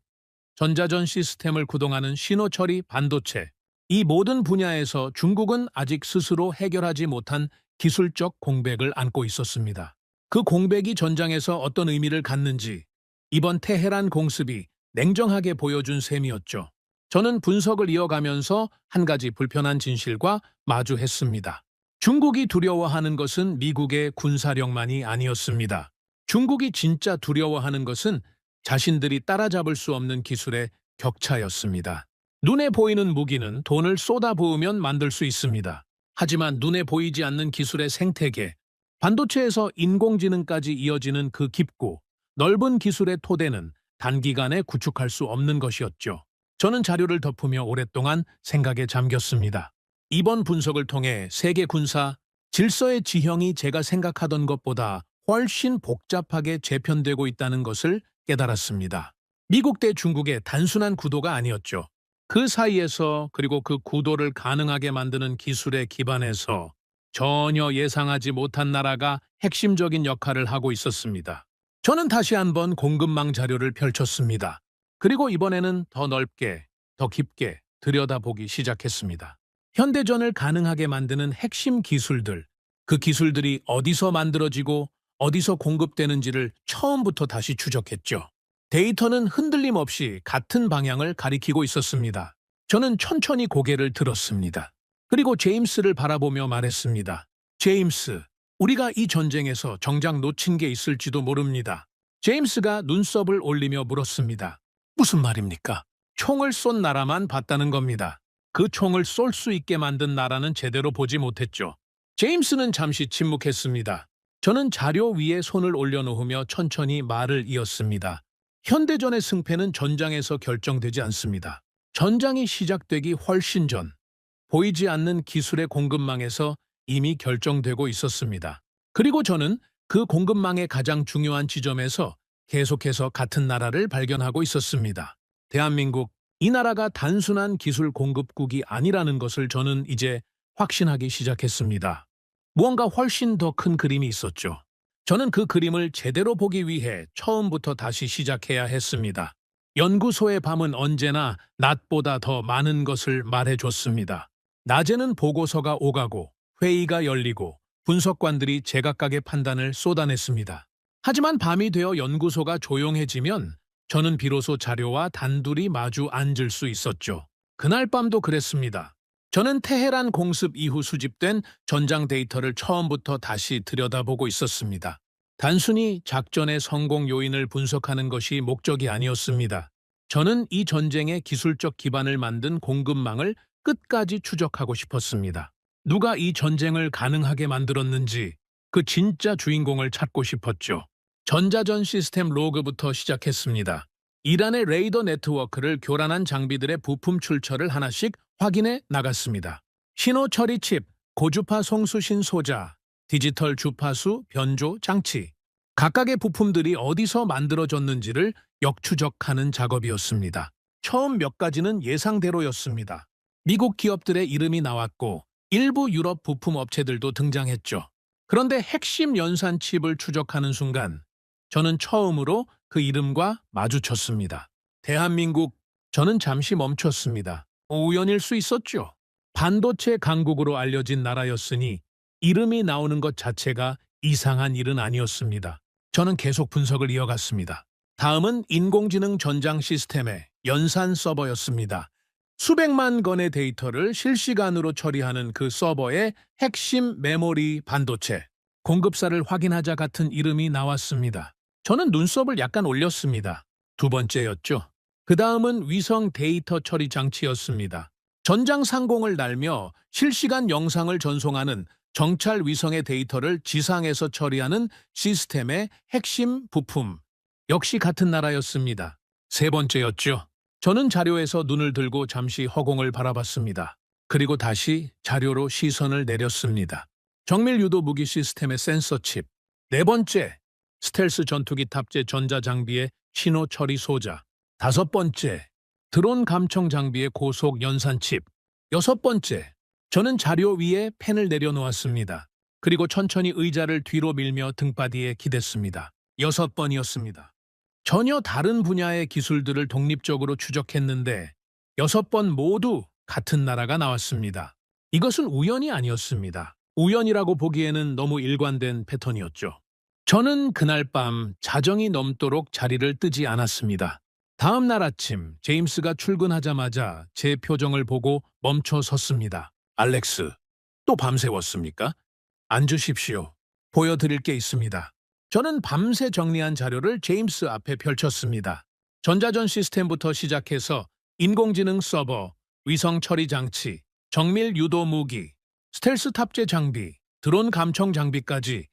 전자전 시스템을 구동하는 신호 처리 반도체, 이 모든 분야에서 중국은 아직 스스로 해결하지 못한 기술적 공백을 안고 있었습니다. 그 공백이 전장에서 어떤 의미를 갖는지 이번 테헤란 공습이 냉정하게 보여준 셈이었죠. 저는 분석을 이어가면서 한 가지 불편한 진실과 마주했습니다. 중국이 두려워하는 것은 미국의 군사력만이 아니었습니다. 중국이 진짜 두려워하는 것은 자신들이 따라잡을 수 없는 기술의 격차였습니다. 눈에 보이는 무기는 돈을 쏟아부으면 만들 수 있습니다. 하지만 눈에 보이지 않는 기술의 생태계, 반도체에서 인공지능까지 이어지는 그 깊고 넓은 기술의 토대는 단기간에 구축할 수 없는 것이었죠. 저는 자료를 덮으며 오랫동안 생각에 잠겼습니다. 이번 분석을 통해 세계 군사 질서의 지형이 제가 생각하던 것보다 훨씬 복잡하게 재편되고 있다는 것을 깨달았습니다. 미국 대 중국의 단순한 구도가 아니었죠. 그 사이에서 그리고 그 구도를 가능하게 만드는 기술의 기반에서 전혀 예상하지 못한 나라가 핵심적인 역할을 하고 있었습니다. 저는 다시 한번 공급망 자료를 펼쳤습니다. 그리고 이번에는 더 넓게, 더 깊게 들여다보기 시작했습니다. 현대전을 가능하게 만드는 핵심 기술들, 그 기술들이 어디서 만들어지고 어디서 공급되는지를 처음부터 다시 추적했죠. 데이터는 흔들림 없이 같은 방향을 가리키고 있었습니다. 저는 천천히 고개를 들었습니다. 그리고 제임스를 바라보며 말했습니다. 제임스, 우리가 이 전쟁에서 정작 놓친 게 있을지도 모릅니다. 제임스가 눈썹을 올리며 물었습니다. 무슨 말입니까? 총을 쏜 나라만 봤다는 겁니다. 그 총을 쏠 수 있게 만든 나라는 제대로 보지 못했죠. 제임스는 잠시 침묵했습니다. 저는 자료 위에 손을 올려놓으며 천천히 말을 이었습니다. 현대전의 승패는 전장에서 결정되지 않습니다. 전장이 시작되기 훨씬 전, 보이지 않는 기술의 공급망에서 이미 결정되고 있었습니다. 그리고 저는 그 공급망의 가장 중요한 지점에서 계속해서 같은 나라를 발견하고 있었습니다. 대한민국, 이 나라가 단순한 기술 공급국이 아니라는 것을 저는 이제 확신하기 시작했습니다. 무언가 훨씬 더 큰 그림이 있었죠. 저는 그 그림을 제대로 보기 위해 처음부터 다시 시작해야 했습니다. 연구소의 밤은 언제나 낮보다 더 많은 것을 말해줬습니다. 낮에는 보고서가 오가고 회의가 열리고 분석관들이 제각각의 판단을 쏟아냈습니다. 하지만 밤이 되어 연구소가 조용해지면 저는 비로소 자료와 단둘이 마주 앉을 수 있었죠. 그날 밤도 그랬습니다. 저는 테헤란 공습 이후 수집된 전장 데이터를 처음부터 다시 들여다보고 있었습니다. 단순히 작전의 성공 요인을 분석하는 것이 목적이 아니었습니다. 저는 이 전쟁의 기술적 기반을 만든 공급망을 끝까지 추적하고 싶었습니다. 누가 이 전쟁을 가능하게 만들었는지 그 진짜 주인공을 찾고 싶었죠. 전자전 시스템 로그부터 시작했습니다. 이란의 레이더 네트워크를 교란한 장비들의 부품 출처를 하나씩 확인해 나갔습니다. 신호 처리 칩, 고주파 송수신 소자, 디지털 주파수 변조 장치, 각각의 부품들이 어디서 만들어졌는지를 역추적하는 작업이었습니다. 처음 몇 가지는 예상대로였습니다. 미국 기업들의 이름이 나왔고 일부 유럽 부품 업체들도 등장했죠. 그런데 핵심 연산 칩을 추적하는 순간 저는 처음으로 그 이름과 마주쳤습니다. 대한민국, 저는 잠시 멈췄습니다. 우연일 수 있었죠. 반도체 강국으로 알려진 나라였으니 이름이 나오는 것 자체가 이상한 일은 아니었습니다. 저는 계속 분석을 이어갔습니다. 다음은 인공지능 전장 시스템의 연산 서버였습니다. 수백만 건의 데이터를 실시간으로 처리하는 그 서버의 핵심 메모리 반도체, 공급사를 확인하자 같은 이름이 나왔습니다. 저는 눈썹을 약간 올렸습니다. 두 번째였죠. 그 다음은 위성 데이터 처리 장치였습니다. 전장 상공을 날며 실시간 영상을 전송하는 정찰 위성의 데이터를 지상에서 처리하는 시스템의 핵심 부품. 역시 같은 나라였습니다. 세 번째였죠. 저는 자료에서 눈을 들고 잠시 허공을 바라봤습니다. 그리고 다시 자료로 시선을 내렸습니다. 정밀 유도 무기 시스템의 센서 칩. 네 번째, 스텔스 전투기 탑재 전자장비의 신호 처리 소자. 다섯 번째, 드론 감청 장비의 고속 연산 칩. 여섯 번째, 저는 자료 위에 펜을 내려놓았습니다. 그리고 천천히 의자를 뒤로 밀며 등바디에 기댔습니다. 6번이었습니다. 전혀 다른 분야의 기술들을 독립적으로 추적했는데 6번 모두 같은 나라가 나왔습니다. 이것은 우연이 아니었습니다. 우연이라고 보기에는 너무 일관된 패턴이었죠. 저는 그날 밤 자정이 넘도록 자리를 뜨지 않았습니다. 다음 날 아침 제임스가 출근하자마자 제 표정을 보고 멈춰 섰습니다. 알렉스, 또 밤새웠습니까? 앉으십시오. 보여드릴 게 있습니다. 저는 밤새 정리한 자료를 제임스 앞에 펼쳤습니다. 전자전 시스템부터 시작해서 인공지능 서버, 위성 처리 장치, 정밀 유도 무기, 스텔스 탑재 장비, 드론 감청 장비까지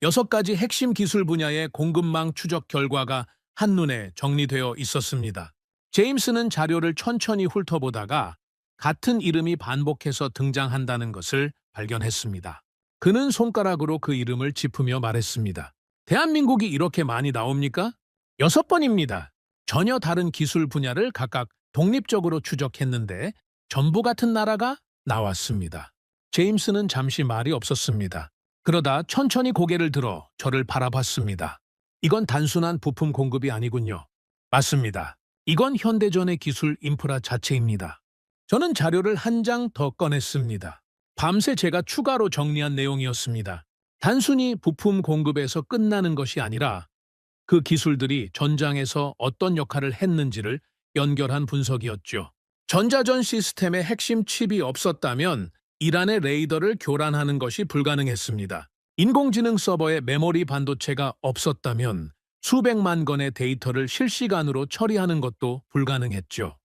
6가지 핵심 기술 분야의 공급망 추적 결과가 한눈에 정리되어 있었습니다. 제임스는 자료를 천천히 훑어보다가 같은 이름이 반복해서 등장한다는 것을 발견했습니다. 그는 손가락으로 그 이름을 짚으며 말했습니다. 대한민국이 이렇게 많이 나옵니까? 6번입니다. 전혀 다른 기술 분야를 각각 독립적으로 추적했는데 전부 같은 나라가 나왔습니다. 제임스는 잠시 말이 없었습니다. 그러다 천천히 고개를 들어 저를 바라봤습니다. 이건 단순한 부품 공급이 아니군요. 맞습니다. 이건 현대전의 기술 인프라 자체입니다. 저는 자료를 한 장 더 꺼냈습니다. 밤새 제가 추가로 정리한 내용이었습니다. 단순히 부품 공급에서 끝나는 것이 아니라 그 기술들이 전장에서 어떤 역할을 했는지를 연결한 분석이었죠. 전자전 시스템의 핵심 칩이 없었다면 이란의 레이더를 교란하는 것이 불가능했습니다. 인공지능 서버에 메모리 반도체가 없었다면 수백만 건의 데이터를 실시간으로 처리하는 것도 불가능했죠.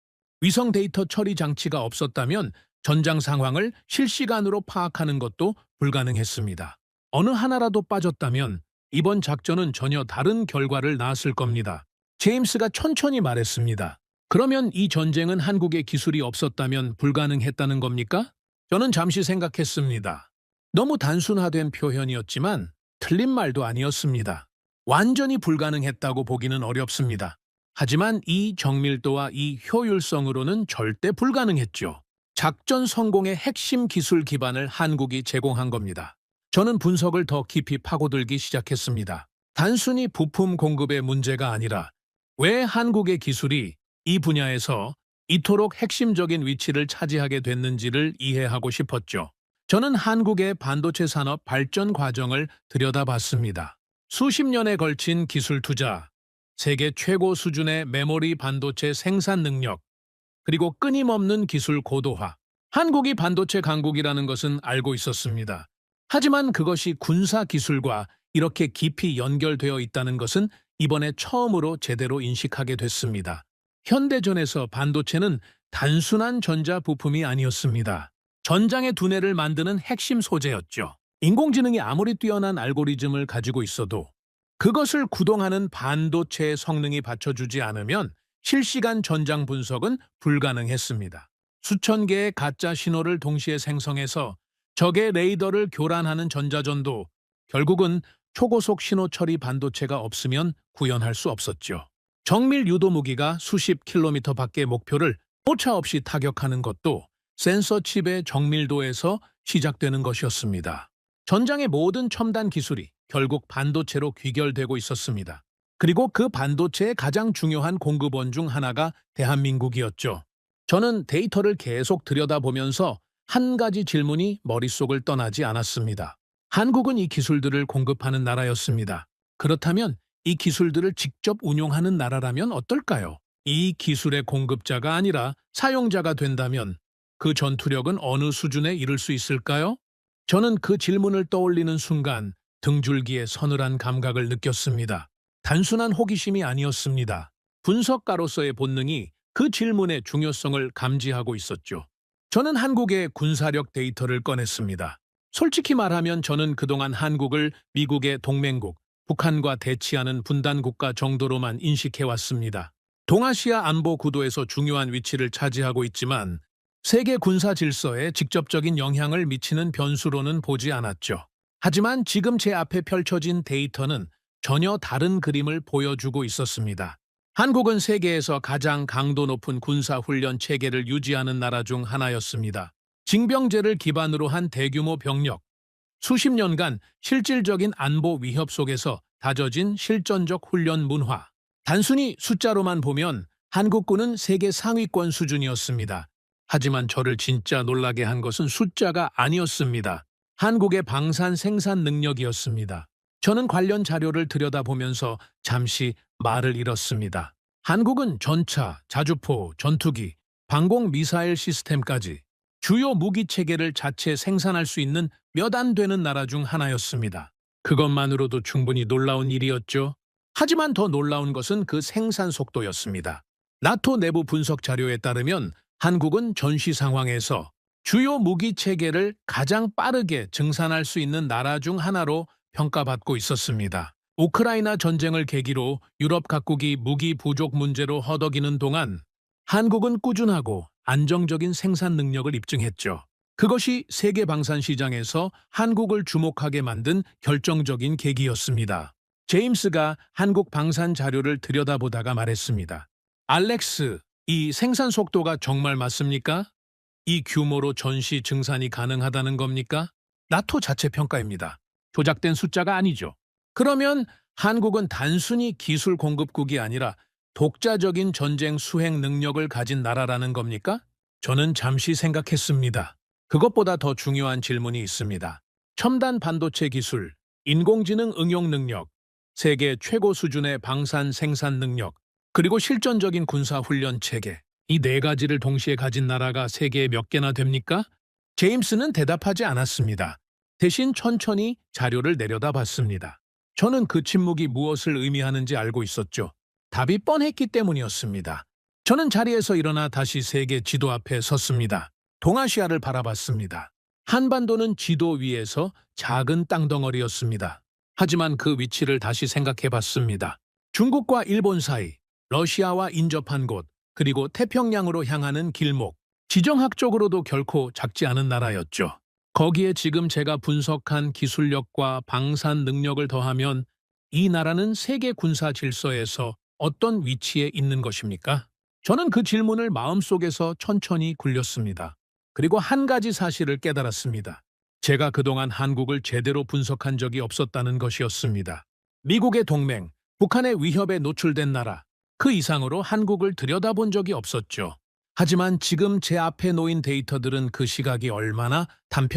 위성 데이터 처리 장치가 없었다면 전장 상황을 실시간으로 파악하는 것도 불가능했습니다. 어느 하나라도 빠졌다면 이번 작전은 전혀 다른 결과를 낳았을 겁니다. 제임스가 천천히 말했습니다. 그러면 이 전쟁은 한국의 기술이 없었다면 불가능했다는 겁니까? 저는 잠시 생각했습니다. 너무 단순화된 표현이었지만 틀린 말도 아니었습니다. 완전히 불가능했다고 보기는 어렵습니다. 하지만 이 정밀도와 이 효율성으로는 절대 불가능했죠. 작전 성공의 핵심 기술 기반을 한국이 제공한 겁니다. 저는 분석을 더 깊이 파고들기 시작했습니다. 단순히 부품 공급의 문제가 아니라 왜 한국의 기술이 이 분야에서 이토록 핵심적인 위치를 차지하게 됐는지를 이해하고 싶었죠. 저는 한국의 반도체 산업 발전 과정을 들여다봤습니다. 수십 년에 걸친 기술 투자, 세계 최고 수준의 메모리 반도체 생산 능력, 그리고 끊임없는 기술 고도화. 한국이 반도체 강국이라는 것은 알고 있었습니다. 하지만 그것이 군사 기술과 이렇게 깊이 연결되어 있다는 것은 이번에 처음으로 제대로 인식하게 됐습니다. 현대전에서 반도체는 단순한 전자 부품이 아니었습니다. 전장의 두뇌를 만드는 핵심 소재였죠. 인공지능이 아무리 뛰어난 알고리즘을 가지고 있어도 그것을 구동하는 반도체의 성능이 받쳐주지 않으면 실시간 전장 분석은 불가능했습니다. 수천 개의 가짜 신호를 동시에 생성해서 적의 레이더를 교란하는 전자전도 결국은 초고속 신호 처리 반도체가 없으면 구현할 수 없었죠. 정밀 유도 무기가 수십 킬로미터 밖의 목표를 오차 없이 타격하는 것도 센서 칩의 정밀도에서 시작되는 것이었습니다. 전장의 모든 첨단 기술이 결국 반도체로 귀결되고 있었습니다. 그리고 그 반도체의 가장 중요한 공급원 중 하나가 대한민국이었죠. 저는 데이터를 계속 들여다보면서 한 가지 질문이 머릿속을 떠나지 않았습니다. 한국은 이 기술들을 공급하는 나라였습니다. 그렇다면 이 기술들을 직접 운용하는 나라라면 어떨까요? 이 기술의 공급자가 아니라 사용자가 된다면 그 전투력은 어느 수준에 이를 수 있을까요? 저는 그 질문을 떠올리는 순간 등줄기에 서늘한 감각을 느꼈습니다. 단순한 호기심이 아니었습니다. 분석가로서의 본능이 그 질문의 중요성을 감지하고 있었죠. 저는 한국의 군사력 데이터를 꺼냈습니다. 솔직히 말하면 저는 그동안 한국을 미국의 동맹국, 북한과 대치하는 분단국가 정도로만 인식해왔습니다. 동아시아 안보 구도에서 중요한 위치를 차지하고 있지만 세계 군사 질서에 직접적인 영향을 미치는 변수로는 보지 않았죠. 하지만 지금 제 앞에 펼쳐진 데이터는 전혀 다른 그림을 보여주고 있었습니다. 한국은 세계에서 가장 강도 높은 군사훈련 체계를 유지하는 나라 중 하나였습니다. 징병제를 기반으로 한 대규모 병력, 수십 년간 실질적인 안보 위협 속에서 다져진 실전적 훈련 문화. 단순히 숫자로만 보면 한국군은 세계 상위권 수준이었습니다. 하지만 저를 진짜 놀라게 한 것은 숫자가 아니었습니다. 한국의 방산 생산 능력이었습니다. 저는 관련 자료를 들여다보면서 잠시 말을 잃었습니다. 한국은 전차, 자주포, 전투기, 방공 미사일 시스템까지 주요 무기 체계를 자체 생산할 수 있는 몇 안 되는 나라 중 하나였습니다. 그것만으로도 충분히 놀라운 일이었죠. 하지만 더 놀라운 것은 그 생산 속도였습니다. 나토 내부 분석 자료에 따르면 한국은 전시 상황에서 주요 무기 체계를 가장 빠르게 증산할 수 있는 나라 중 하나로 평가받고 있었습니다. 우크라이나 전쟁을 계기로 유럽 각국이 무기 부족 문제로 허덕이는 동안 한국은 꾸준하고 안정적인 생산 능력을 입증했죠. 그것이 세계 방산 시장에서 한국을 주목하게 만든 결정적인 계기였습니다. 제임스가 한국 방산 자료를 들여다보다가 말했습니다. 알렉스, 이 생산 속도가 정말 맞습니까? 이 규모로 전시 증산이 가능하다는 겁니까? 나토 자체 평가입니다. 조작된 숫자가 아니죠. 그러면 한국은 단순히 기술 공급국이 아니라 독자적인 전쟁 수행 능력을 가진 나라라는 겁니까? 저는 잠시 생각했습니다. 그것보다 더 중요한 질문이 있습니다. 첨단 반도체 기술, 인공지능 응용 능력, 세계 최고 수준의 방산 생산 능력, 그리고 실전적인 군사 훈련 체계. 이 네 가지를 동시에 가진 나라가 세계에 몇 개나 됩니까? 제임스는 대답하지 않았습니다. 대신 천천히 자료를 내려다봤습니다. 저는 그 침묵이 무엇을 의미하는지 알고 있었죠. 답이 뻔했기 때문이었습니다. 저는 자리에서 일어나 다시 세계 지도 앞에 섰습니다. 동아시아를 바라봤습니다. 한반도는 지도 위에서 작은 땅덩어리였습니다. 하지만 그 위치를 다시 생각해봤습니다. 중국과 일본 사이, 러시아와 인접한 곳, 그리고 태평양으로 향하는 길목, 지정학적으로도 결코 작지 않은 나라였죠. 거기에 지금 제가 분석한 기술력과 방산 능력을 더하면 이 나라는 세계 군사 질서에서 어떤 위치에 있는 것입니까? 저는 그 질문을 마음속에서 천천히 굴렸습니다. 그리고 한 가지 사실을 깨달았습니다. 제가 그동안 한국을 제대로 분석한 적이 없었다는 것이었습니다. 미국의 동맹, 북한의 위협에 노출된 나라, 그 이상으로 한국을 들여다본 적이 없었죠. 하지만 지금 제 앞에 놓인 데이터들은 그 시각이 얼마나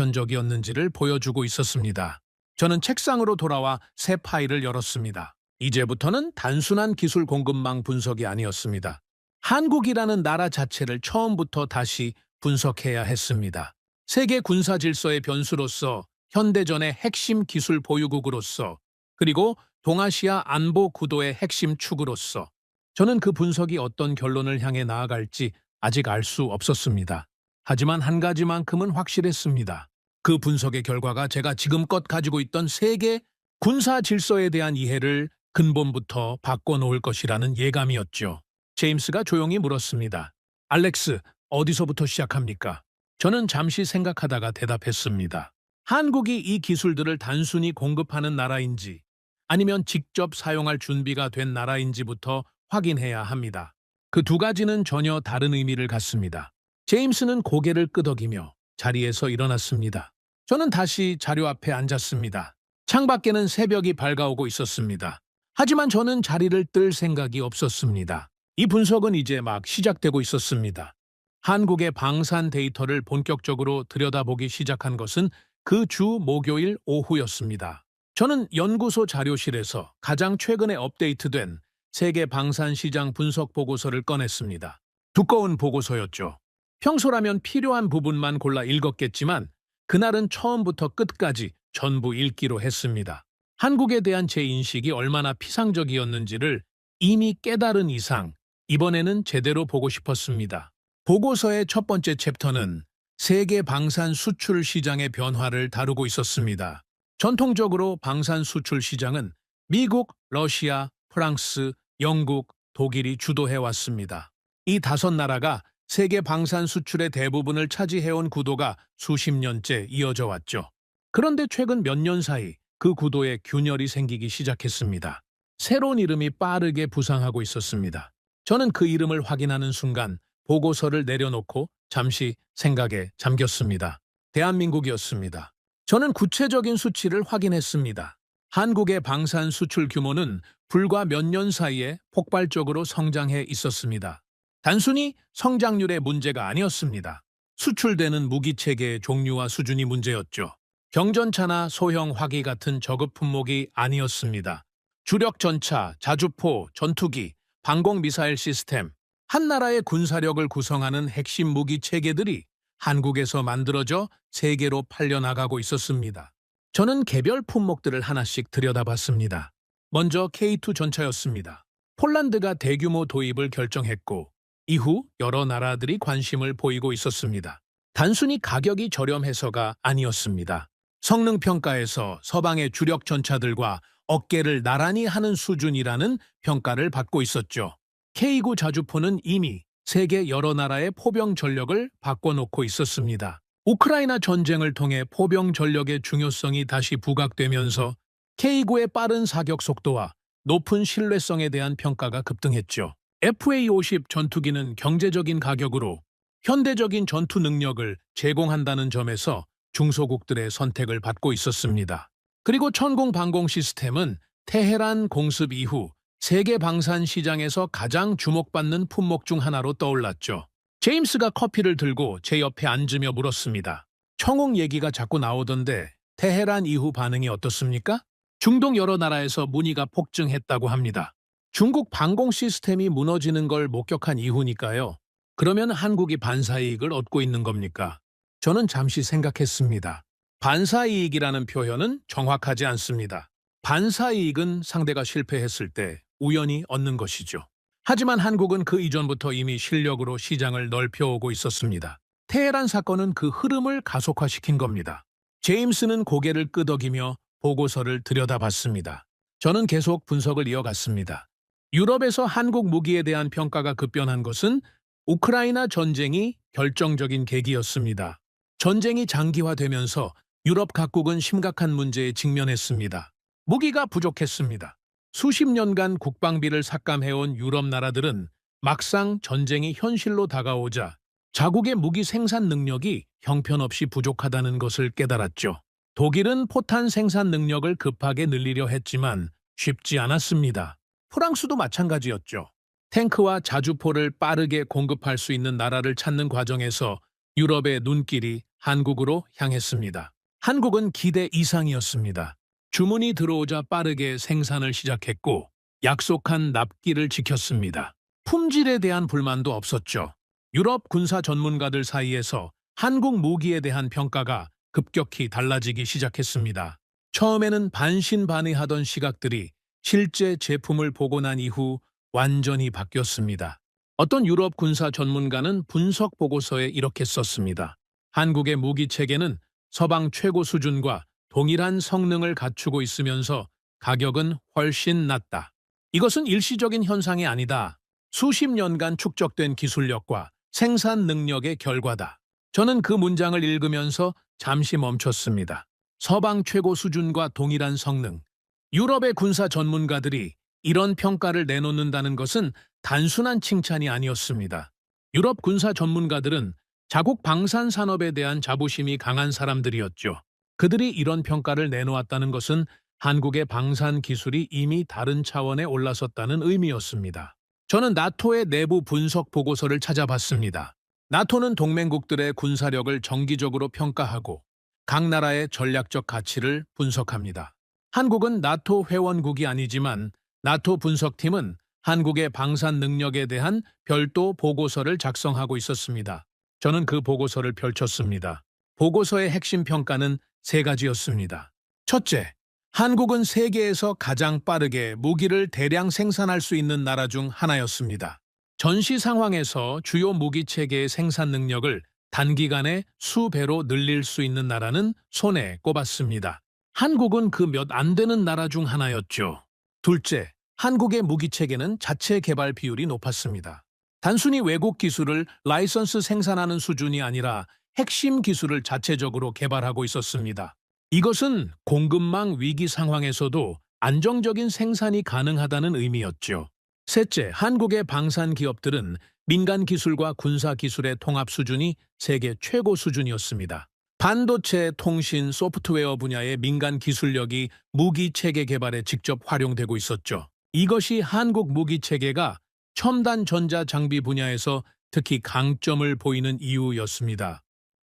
단편적이었는지를 보여주고 있었습니다. 저는 책상으로 돌아와 새 파일을 열었습니다. 이제부터는 단순한 기술 공급망 분석이 아니었습니다. 한국이라는 나라 자체를 처음부터 다시 분석해야 했습니다. 세계 군사 질서의 변수로서, 현대전의 핵심 기술 보유국으로서, 그리고 동아시아 안보 구도의 핵심 축으로서 저는 그 분석이 어떤 결론을 향해 나아갈지 아직 알 수 없었습니다. 하지만 한 가지만큼은 확실했습니다. 그 분석의 결과가 제가 지금껏 가지고 있던 세계 군사 질서에 대한 이해를 근본부터 바꿔놓을 것이라는 예감이었죠. 제임스가 조용히 물었습니다. 알렉스, 어디서부터 시작합니까? 저는 잠시 생각하다가 대답했습니다. 한국이 이 기술들을 단순히 공급하는 나라인지 아니면 직접 사용할 준비가 된 나라인지부터 확인해야 합니다. 그 두 가지는 전혀 다른 의미를 갖습니다. 제임스는 고개를 끄덕이며 자리에서 일어났습니다. 저는 다시 자료 앞에 앉았습니다. 창밖에는 새벽이 밝아오고 있었습니다. 하지만 저는 자리를 뜰 생각이 없었습니다. 이 분석은 이제 막 시작되고 있었습니다. 한국의 방산 데이터를 본격적으로 들여다보기 시작한 것은 그 주 목요일 오후였습니다. 저는 연구소 자료실에서 가장 최근에 업데이트된 세계 방산 시장 분석 보고서를 꺼냈습니다. 두꺼운 보고서였죠. 평소라면 필요한 부분만 골라 읽었겠지만 그날은 처음부터 끝까지 전부 읽기로 했습니다. 한국에 대한 제 인식이 얼마나 피상적이었는지를 이미 깨달은 이상 이번에는 제대로 보고 싶었습니다. 보고서의 첫 번째 챕터는 세계 방산 수출 시장의 변화를 다루고 있었습니다. 전통적으로 방산 수출 시장은 미국, 러시아, 프랑스, 영국, 독일이 주도해왔습니다. 이 5나라가 세계 방산 수출의 대부분을 차지해온 구도가 수십 년째 이어져 왔죠. 그런데 최근 몇 년 사이 그 구도에 균열이 생기기 시작했습니다. 새로운 이름이 빠르게 부상하고 있었습니다. 저는 그 이름을 확인하는 순간 보고서를 내려놓고 잠시 생각에 잠겼습니다. 대한민국이었습니다. 저는 구체적인 수치를 확인했습니다. 한국의 방산 수출 규모는 불과 몇 년 사이에 폭발적으로 성장해 있었습니다. 단순히 성장률의 문제가 아니었습니다. 수출되는 무기 체계의 종류와 수준이 문제였죠. 경전차나 소형 화기 같은 저급 품목이 아니었습니다. 주력 전차, 자주포, 전투기, 방공 미사일 시스템, 한 나라의 군사력을 구성하는 핵심 무기 체계들이 한국에서 만들어져 세계로 팔려나가고 있었습니다. 저는 개별 품목들을 하나씩 들여다봤습니다. 먼저 K2 전차였습니다. 폴란드가 대규모 도입을 결정했고 이후 여러 나라들이 관심을 보이고 있었습니다. 단순히 가격이 저렴해서가 아니었습니다. 성능 평가에서 서방의 주력 전차들과 어깨를 나란히 하는 수준이라는 평가를 받고 있었죠. K9 자주포는 이미 세계 여러 나라의 포병 전력을 바꿔놓고 있었습니다. 우크라이나 전쟁을 통해 포병 전력의 중요성이 다시 부각되면서 K9의 빠른 사격 속도와 높은 신뢰성에 대한 평가가 급등했죠. FA-50 전투기는 경제적인 가격으로 현대적인 전투 능력을 제공한다는 점에서 중소국들의 선택을 받고 있었습니다. 그리고 천공 방공 시스템은 테헤란 공습 이후 세계 방산 시장에서 가장 주목받는 품목 중 하나로 떠올랐죠. 제임스가 커피를 들고 제 옆에 앉으며 물었습니다. 청공 얘기가 자꾸 나오던데 테헤란 이후 반응이 어떻습니까? 중동 여러 나라에서 문의가 폭증했다고 합니다. 중국 방공 시스템이 무너지는 걸 목격한 이후니까요. 그러면 한국이 반사이익을 얻고 있는 겁니까? 저는 잠시 생각했습니다. 반사이익이라는 표현은 정확하지 않습니다. 반사이익은 상대가 실패했을 때 우연히 얻는 것이죠. 하지만 한국은 그 이전부터 이미 실력으로 시장을 넓혀오고 있었습니다. 테헤란 사건은 그 흐름을 가속화시킨 겁니다. 제임스는 고개를 끄덕이며 보고서를 들여다봤습니다. 저는 계속 분석을 이어갔습니다. 유럽에서 한국 무기에 대한 평가가 급변한 것은 우크라이나 전쟁이 결정적인 계기였습니다. 전쟁이 장기화되면서 유럽 각국은 심각한 문제에 직면했습니다. 무기가 부족했습니다. 수십 년간 국방비를 삭감해온 유럽 나라들은 막상 전쟁이 현실로 다가오자 자국의 무기 생산 능력이 형편없이 부족하다는 것을 깨달았죠. 독일은 포탄 생산 능력을 급하게 늘리려 했지만 쉽지 않았습니다. 프랑스도 마찬가지였죠. 탱크와 자주포를 빠르게 공급할 수 있는 나라를 찾는 과정에서 유럽의 눈길이 한국으로 향했습니다. 한국은 기대 이상이었습니다. 주문이 들어오자 빠르게 생산을 시작했고 약속한 납기를 지켰습니다. 품질에 대한 불만도 없었죠. 유럽 군사 전문가들 사이에서 한국 무기에 대한 평가가 급격히 달라지기 시작했습니다. 처음에는 반신반의하던 시각들이 실제 제품을 보고 난 이후 완전히 바뀌었습니다. 어떤 유럽 군사 전문가는 분석 보고서에 이렇게 썼습니다. 한국의 무기 체계는 서방 최고 수준과 동일한 성능을 갖추고 있으면서 가격은 훨씬 낮다. 이것은 일시적인 현상이 아니다. 수십 년간 축적된 기술력과 생산 능력의 결과다. 저는 그 문장을 읽으면서 잠시 멈췄습니다. 서방 최고 수준과 동일한 성능. 유럽의 군사 전문가들이 이런 평가를 내놓는다는 것은 단순한 칭찬이 아니었습니다. 유럽 군사 전문가들은 자국 방산 산업에 대한 자부심이 강한 사람들이었죠. 그들이 이런 평가를 내놓았다는 것은 한국의 방산 기술이 이미 다른 차원에 올라섰다는 의미였습니다. 저는 나토의 내부 분석 보고서를 찾아봤습니다. 나토는 동맹국들의 군사력을 정기적으로 평가하고 각 나라의 전략적 가치를 분석합니다. 한국은 나토 회원국이 아니지만 나토 분석팀은 한국의 방산 능력에 대한 별도 보고서를 작성하고 있었습니다. 저는 그 보고서를 펼쳤습니다. 보고서의 핵심 평가는 세 가지였습니다. 첫째, 한국은 세계에서 가장 빠르게 무기를 대량 생산할 수 있는 나라 중 하나였습니다. 전시 상황에서 주요 무기 체계의 생산 능력을 단기간에 수배로 늘릴 수 있는 나라는 손에 꼽았습니다. 한국은 그 몇 안 되는 나라 중 하나였죠. 둘째, 한국의 무기 체계는 자체 개발 비율이 높았습니다. 단순히 외국 기술을 라이선스 생산하는 수준이 아니라 핵심 기술을 자체적으로 개발하고 있었습니다. 이것은 공급망 위기 상황에서도 안정적인 생산이 가능하다는 의미였죠. 셋째, 한국의 방산 기업들은 민간 기술과 군사 기술의 통합 수준이 세계 최고 수준이었습니다. 반도체, 통신, 소프트웨어 분야의 민간 기술력이 무기 체계 개발에 직접 활용되고 있었죠. 이것이 한국 무기 체계가 첨단 전자 장비 분야에서 특히 강점을 보이는 이유였습니다.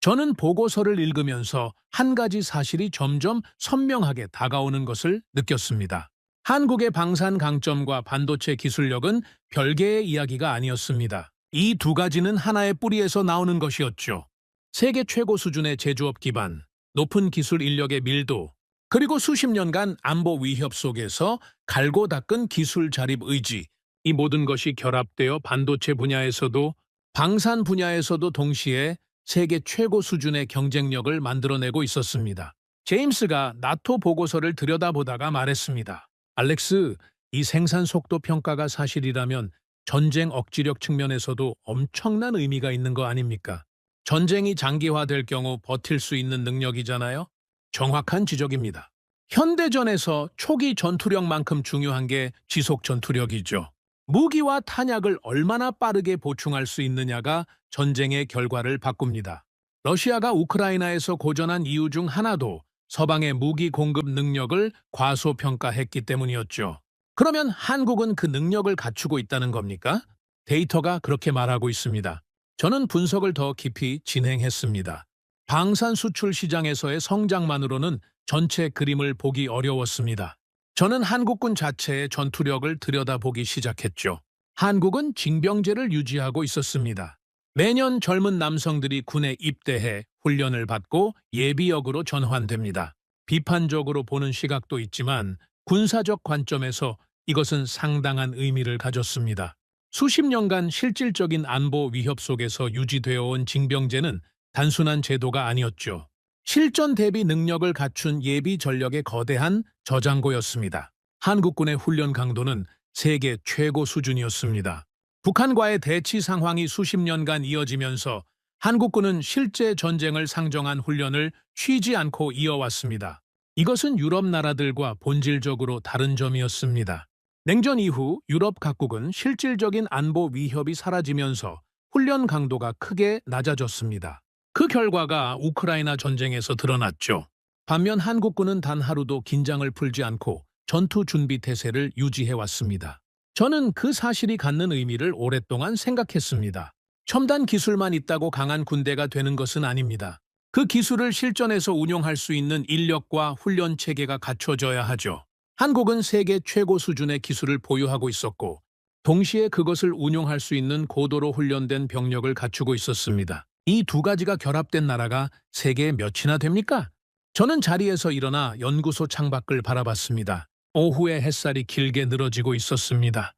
저는 보고서를 읽으면서 한 가지 사실이 점점 선명하게 다가오는 것을 느꼈습니다. 한국의 방산 강점과 반도체 기술력은 별개의 이야기가 아니었습니다. 이 두 가지는 하나의 뿌리에서 나오는 것이었죠. 세계 최고 수준의 제조업 기반, 높은 기술 인력의 밀도, 그리고 수십 년간 안보 위협 속에서 갈고 닦은 기술 자립 의지, 이 모든 것이 결합되어 반도체 분야에서도 방산 분야에서도 동시에 세계 최고 수준의 경쟁력을 만들어내고 있었습니다. 제임스가 나토 보고서를 들여다보다가 말했습니다. 알렉스, 이 생산 속도 평가가 사실이라면 전쟁 억지력 측면에서도 엄청난 의미가 있는 거 아닙니까? 전쟁이 장기화될 경우 버틸 수 있는 능력이잖아요? 정확한 지적입니다. 현대전에서 초기 전투력만큼 중요한 게 지속 전투력이죠. 무기와 탄약을 얼마나 빠르게 보충할 수 있느냐가 전쟁의 결과를 바꿉니다. 러시아가 우크라이나에서 고전한 이유 중 하나도 서방의 무기 공급 능력을 과소평가했기 때문이었죠. 그러면 한국은 그 능력을 갖추고 있다는 겁니까? 데이터가 그렇게 말하고 있습니다. 저는 분석을 더 깊이 진행했습니다. 방산 수출 시장에서의 성장만으로는 전체 그림을 보기 어려웠습니다. 저는 한국군 자체의 전투력을 들여다보기 시작했죠. 한국은 징병제를 유지하고 있었습니다. 매년 젊은 남성들이 군에 입대해 훈련을 받고 예비역으로 전환됩니다. 비판적으로 보는 시각도 있지만 군사적 관점에서 이것은 상당한 의미를 가졌습니다. 수십 년간 실질적인 안보 위협 속에서 유지되어 온 징병제는 단순한 제도가 아니었죠. 실전 대비 능력을 갖춘 예비 전력의 거대한 저장고였습니다. 한국군의 훈련 강도는 세계 최고 수준이었습니다. 북한과의 대치 상황이 수십 년간 이어지면서 한국군은 실제 전쟁을 상정한 훈련을 쉬지 않고 이어왔습니다. 이것은 유럽 나라들과 본질적으로 다른 점이었습니다. 냉전 이후 유럽 각국은 실질적인 안보 위협이 사라지면서 훈련 강도가 크게 낮아졌습니다. 그 결과가 우크라이나 전쟁에서 드러났죠. 반면 한국군은 단 하루도 긴장을 풀지 않고 전투 준비 태세를 유지해왔습니다. 저는 그 사실이 갖는 의미를 오랫동안 생각했습니다. 첨단 기술만 있다고 강한 군대가 되는 것은 아닙니다. 그 기술을 실전에서 운용할 수 있는 인력과 훈련 체계가 갖춰져야 하죠. 한국은 세계 최고 수준의 기술을 보유하고 있었고 동시에 그것을 운용할 수 있는 고도로 훈련된 병력을 갖추고 있었습니다. 이 두 가지가 결합된 나라가 세계에 몇이나 됩니까? 저는 자리에서 일어나 연구소 창밖을 바라봤습니다. 오후에 햇살이 길게 늘어지고 있었습니다.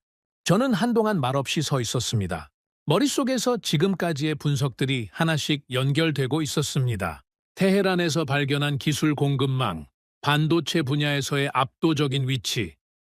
저는 한동안 말없이 서 있었습니다. 머릿속에서 지금까지의 분석들이 하나씩 연결되고 있었습니다. 테헤란에서 발견한 기술 공급망, 반도체 분야에서의 압도적인 위치,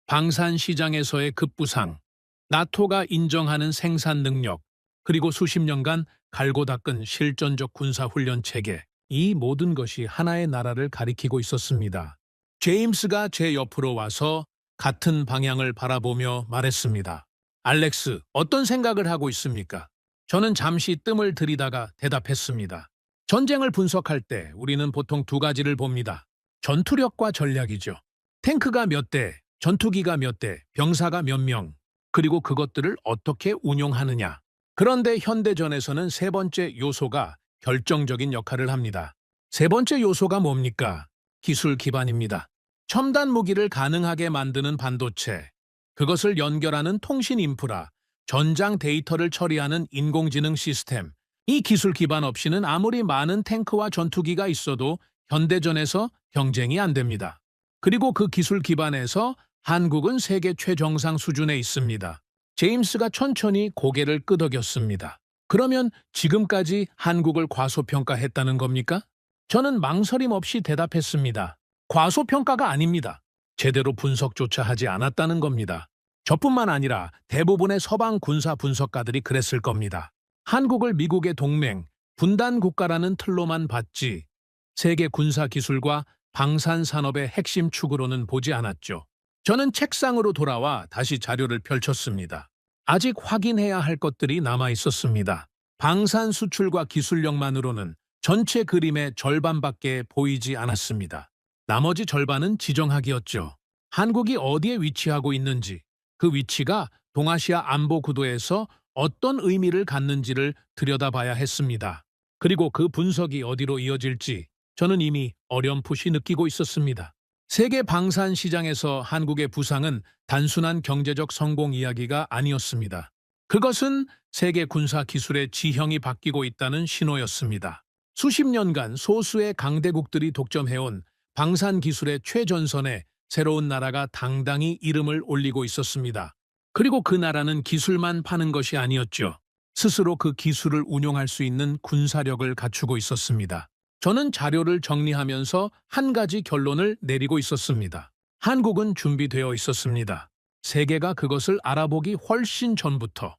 방산 시장에서의 급부상, 나토가 인정하는 생산 능력, 그리고 수십 년간 갈고 닦은 실전적 군사훈련 체계, 이 모든 것이 하나의 나라를 가리키고 있었습니다. 제임스가 제 옆으로 와서 같은 방향을 바라보며 말했습니다. 알렉스, 어떤 생각을 하고 있습니까? 저는 잠시 뜸을 들이다가 대답했습니다. 전쟁을 분석할 때 우리는 보통 두 가지를 봅니다. 전투력과 전략이죠. 탱크가 몇 대, 전투기가 몇 대, 병사가 몇 명, 그리고 그것들을 어떻게 운용하느냐. 그런데 현대전에서는 세 번째 요소가 결정적인 역할을 합니다. 세 번째 요소가 뭡니까? 기술 기반입니다. 첨단 무기를 가능하게 만드는 반도체, 그것을 연결하는 통신 인프라, 전장 데이터를 처리하는 인공지능 시스템, 이 기술 기반 없이는 아무리 많은 탱크와 전투기가 있어도 현대전에서 경쟁이 안 됩니다. 그리고 그 기술 기반에서 한국은 세계 최정상 수준에 있습니다. 제임스가 천천히 고개를 끄덕였습니다. 그러면 지금까지 한국을 과소평가했다는 겁니까? 저는 망설임 없이 대답했습니다. 과소평가가 아닙니다. 제대로 분석조차 하지 않았다는 겁니다. 저뿐만 아니라 대부분의 서방 군사 분석가들이 그랬을 겁니다. 한국을 미국의 동맹, 분단 국가라는 틀로만 봤지 세계 군사 기술과 방산 산업의 핵심 축으로는 보지 않았죠. 저는 책상으로 돌아와 다시 자료를 펼쳤습니다. 아직 확인해야 할 것들이 남아 있었습니다. 방산 수출과 기술력만으로는 전체 그림의 절반밖에 보이지 않았습니다. 나머지 절반은 지정학이었죠. 한국이 어디에 위치하고 있는지, 그 위치가 동아시아 안보 구도에서 어떤 의미를 갖는지를 들여다봐야 했습니다. 그리고 그 분석이 어디로 이어질지 저는 이미 어렴풋이 느끼고 있었습니다. 세계 방산 시장에서 한국의 부상은 단순한 경제적 성공 이야기가 아니었습니다. 그것은 세계 군사 기술의 지형이 바뀌고 있다는 신호였습니다. 수십 년간 소수의 강대국들이 독점해온 방산 기술의 최전선에 새로운 나라가 당당히 이름을 올리고 있었습니다. 그리고 그 나라는 기술만 파는 것이 아니었죠. 스스로 그 기술을 운용할 수 있는 군사력을 갖추고 있었습니다. 저는 자료를 정리하면서 한 가지 결론을 내리고 있었습니다. 한국은 준비되어 있었습니다. 세계가 그것을 알아보기 훨씬 전부터.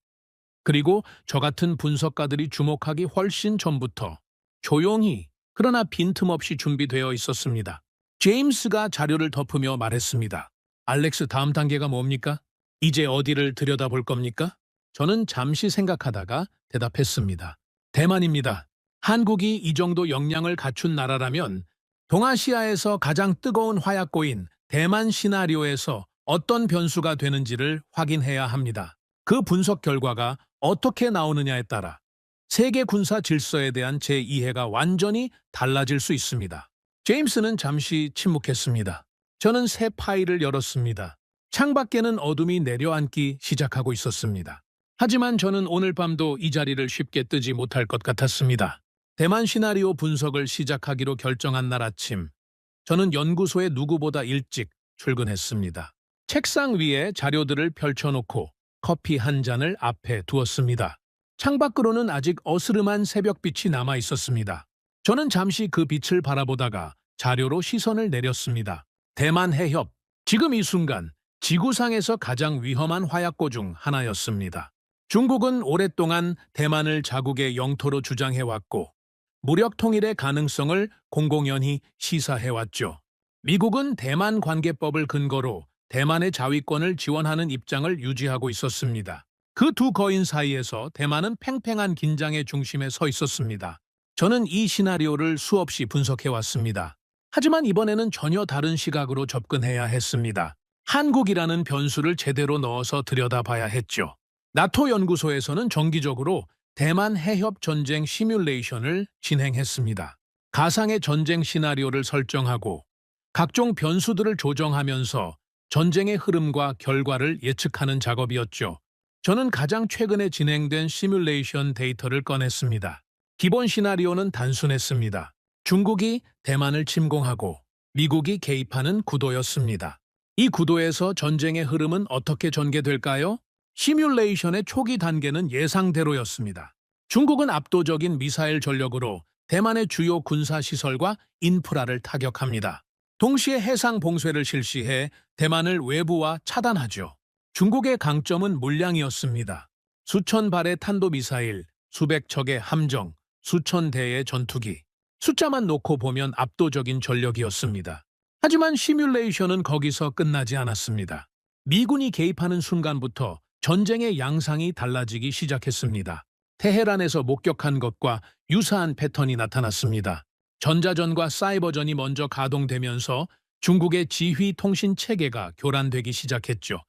그리고 저 같은 분석가들이 주목하기 훨씬 전부터. 조용히, 그러나 빈틈없이 준비되어 있었습니다. 제임스가 자료를 덮으며 말했습니다. 알렉스, 다음 단계가 뭡니까? 이제 어디를 들여다볼 겁니까? 저는 잠시 생각하다가 대답했습니다. 대만입니다. 한국이 이 정도 역량을 갖춘 나라라면 동아시아에서 가장 뜨거운 화약고인 대만 시나리오에서 어떤 변수가 되는지를 확인해야 합니다. 그 분석 결과가 어떻게 나오느냐에 따라 세계 군사 질서에 대한 제 이해가 완전히 달라질 수 있습니다. 제임스는 잠시 침묵했습니다. 저는 새 파일을 열었습니다. 창밖에는 어둠이 내려앉기 시작하고 있었습니다. 하지만 저는 오늘 밤도 이 자리를 쉽게 뜨지 못할 것 같았습니다. 대만 시나리오 분석을 시작하기로 결정한 날 아침, 저는 연구소에 누구보다 일찍 출근했습니다. 책상 위에 자료들을 펼쳐놓고 커피 한 잔을 앞에 두었습니다. 창밖으로는 아직 어스름한 새벽빛이 남아 있었습니다. 저는 잠시 그 빛을 바라보다가 자료로 시선을 내렸습니다. 대만 해협, 지금 이 순간 지구상에서 가장 위험한 화약고 중 하나였습니다. 중국은 오랫동안 대만을 자국의 영토로 주장해왔고 무력 통일의 가능성을 공공연히 시사해왔죠. 미국은 대만 관계법을 근거로 대만의 자위권을 지원하는 입장을 유지하고 있었습니다. 그 두 거인 사이에서 대만은 팽팽한 긴장의 중심에 서 있었습니다. 저는 이 시나리오를 수없이 분석해왔습니다. 하지만 이번에는 전혀 다른 시각으로 접근해야 했습니다. 한국이라는 변수를 제대로 넣어서 들여다봐야 했죠. 나토 연구소에서는 정기적으로 대만 해협 전쟁 시뮬레이션을 진행했습니다. 가상의 전쟁 시나리오를 설정하고 각종 변수들을 조정하면서 전쟁의 흐름과 결과를 예측하는 작업이었죠. 저는 가장 최근에 진행된 시뮬레이션 데이터를 꺼냈습니다. 기본 시나리오는 단순했습니다. 중국이 대만을 침공하고 미국이 개입하는 구도였습니다. 이 구도에서 전쟁의 흐름은 어떻게 전개될까요? 시뮬레이션의 초기 단계는 예상대로였습니다. 중국은 압도적인 미사일 전력으로 대만의 주요 군사시설과 인프라를 타격합니다. 동시에 해상 봉쇄를 실시해 대만을 외부와 차단하죠. 중국의 강점은 물량이었습니다. 수천 발의 탄도미사일, 수백 척의 함정, 수천 대의 전투기. 숫자만 놓고 보면 압도적인 전력이었습니다. 하지만 시뮬레이션은 거기서 끝나지 않았습니다. 미군이 개입하는 순간부터 전쟁의 양상이 달라지기 시작했습니다. 테헤란에서 목격한 것과 유사한 패턴이 나타났습니다. 전자전과 사이버전이 먼저 가동되면서 중국의 지휘 통신 체계가 교란되기 시작했죠.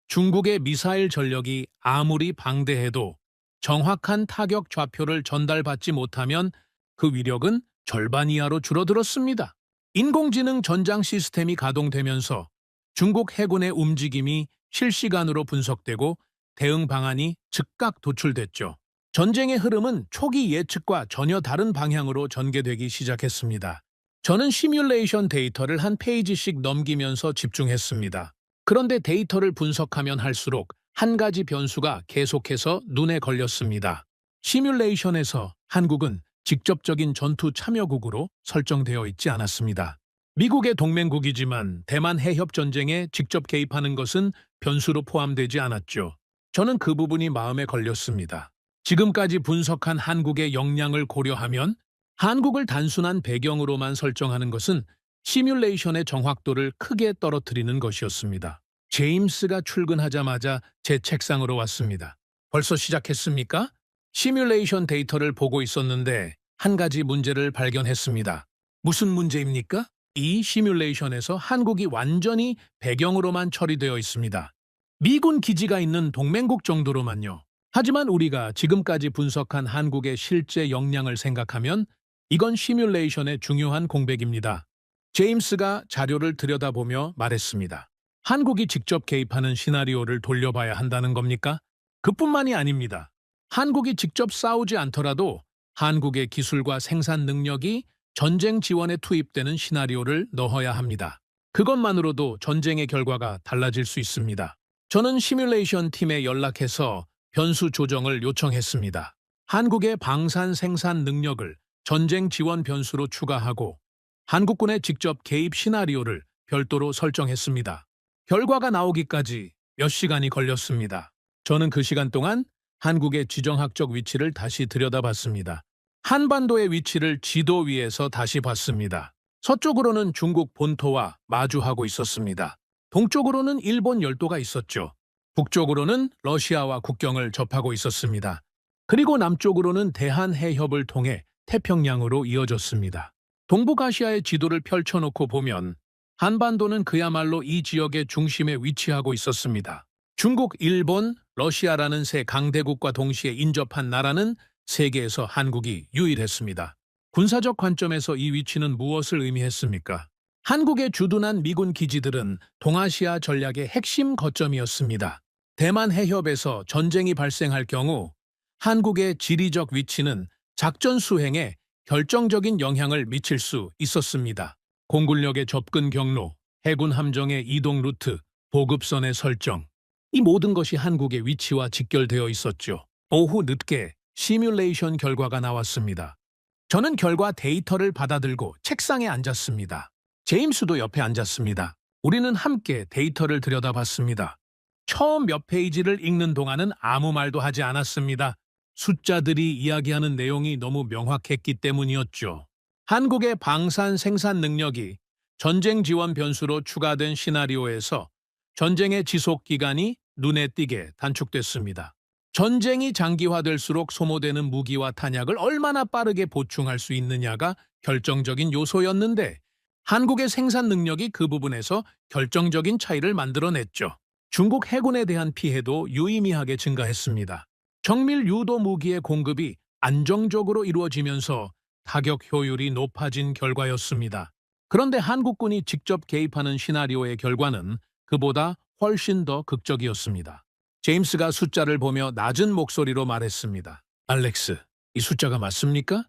중국의 미사일 전력이 아무리 방대해도 정확한 타격 좌표를 전달받지 못하면 그 위력은 절반 이하로 줄어들었습니다. 인공지능 전장 시스템이 가동되면서 중국 해군의 움직임이 실시간으로 분석되고 대응 방안이 즉각 도출됐죠. 전쟁의 흐름은 초기 예측과 전혀 다른 방향으로 전개되기 시작했습니다. 저는 시뮬레이션 데이터를 한 페이지씩 넘기면서 집중했습니다. 그런데 데이터를 분석하면 할수록 한 가지 변수가 계속해서 눈에 걸렸습니다. 시뮬레이션에서 한국은 직접적인 전투 참여국으로 설정되어 있지 않았습니다. 미국의 동맹국이지만 대만 해협 전쟁에 직접 개입하는 것은 변수로 포함되지 않았죠. 저는 그 부분이 마음에 걸렸습니다. 지금까지 분석한 한국의 역량을 고려하면 한국을 단순한 배경으로만 설정하는 것은 시뮬레이션의 정확도를 크게 떨어뜨리는 것이었습니다. 제임스가 출근하자마자 제 책상으로 왔습니다. 벌써 시작했습니까? 시뮬레이션 데이터를 보고 있었는데 한 가지 문제를 발견했습니다. 무슨 문제입니까? 이 시뮬레이션에서 한국이 완전히 배경으로만 처리되어 있습니다. 미군 기지가 있는 동맹국 정도로만요. 하지만 우리가 지금까지 분석한 한국의 실제 역량을 생각하면 이건 시뮬레이션의 중요한 공백입니다. 제임스가 자료를 들여다보며 말했습니다. 한국이 직접 개입하는 시나리오를 돌려봐야 한다는 겁니까? 그뿐만이 아닙니다. 한국이 직접 싸우지 않더라도 한국의 기술과 생산 능력이 전쟁 지원에 투입되는 시나리오를 넣어야 합니다. 그것만으로도 전쟁의 결과가 달라질 수 있습니다. 저는 시뮬레이션 팀에 연락해서 변수 조정을 요청했습니다. 한국의 방산 생산 능력을 전쟁 지원 변수로 추가하고 한국군의 직접 개입 시나리오를 별도로 설정했습니다. 결과가 나오기까지 몇 시간이 걸렸습니다. 저는 그 시간 동안 한국의 지정학적 위치를 다시 들여다봤습니다. 한반도의 위치를 지도 위에서 다시 봤습니다. 서쪽으로는 중국 본토와 마주하고 있었습니다. 동쪽으로는 일본 열도가 있었죠. 북쪽으로는 러시아와 국경을 접하고 있었습니다. 그리고 남쪽으로는 대한해협을 통해 태평양으로 이어졌습니다. 동북아시아의 지도를 펼쳐놓고 보면 한반도는 그야말로 이 지역의 중심에 위치하고 있었습니다. 중국, 일본, 러시아라는 세 강대국과 동시에 인접한 나라는 세계에서 한국이 유일했습니다. 군사적 관점에서 이 위치는 무엇을 의미했습니까? 한국의 주둔한 미군 기지들은 동아시아 전략의 핵심 거점이었습니다. 대만 해협에서 전쟁이 발생할 경우 한국의 지리적 위치는 작전 수행에 결정적인 영향을 미칠 수 있었습니다. 공군력의 접근 경로, 해군 함정의 이동 루트, 보급선의 설정, 이 모든 것이 한국의 위치와 직결되어 있었죠. 오후 늦게 시뮬레이션 결과가 나왔습니다. 저는 결과 데이터를 받아들고 책상에 앉았습니다. 제임스도 옆에 앉았습니다. 우리는 함께 데이터를 들여다봤습니다. 처음 몇 페이지를 읽는 동안은 아무 말도 하지 않았습니다. 숫자들이 이야기하는 내용이 너무 명확했기 때문이었죠. 한국의 방산 생산 능력이 전쟁 지원 변수로 추가된 시나리오에서 전쟁의 지속 기간이 눈에 띄게 단축됐습니다. 전쟁이 장기화될수록 소모되는 무기와 탄약을 얼마나 빠르게 보충할 수 있느냐가 결정적인 요소였는데 한국의 생산 능력이 그 부분에서 결정적인 차이를 만들어냈죠. 중국 해군에 대한 피해도 유의미하게 증가했습니다. 정밀 유도 무기의 공급이 안정적으로 이루어지면서 타격 효율이 높아진 결과였습니다. 그런데 한국군이 직접 개입하는 시나리오의 결과는 그보다 훨씬 더 극적이었습니다. 제임스가 숫자를 보며 낮은 목소리로 말했습니다. 알렉스, 이 숫자가 맞습니까?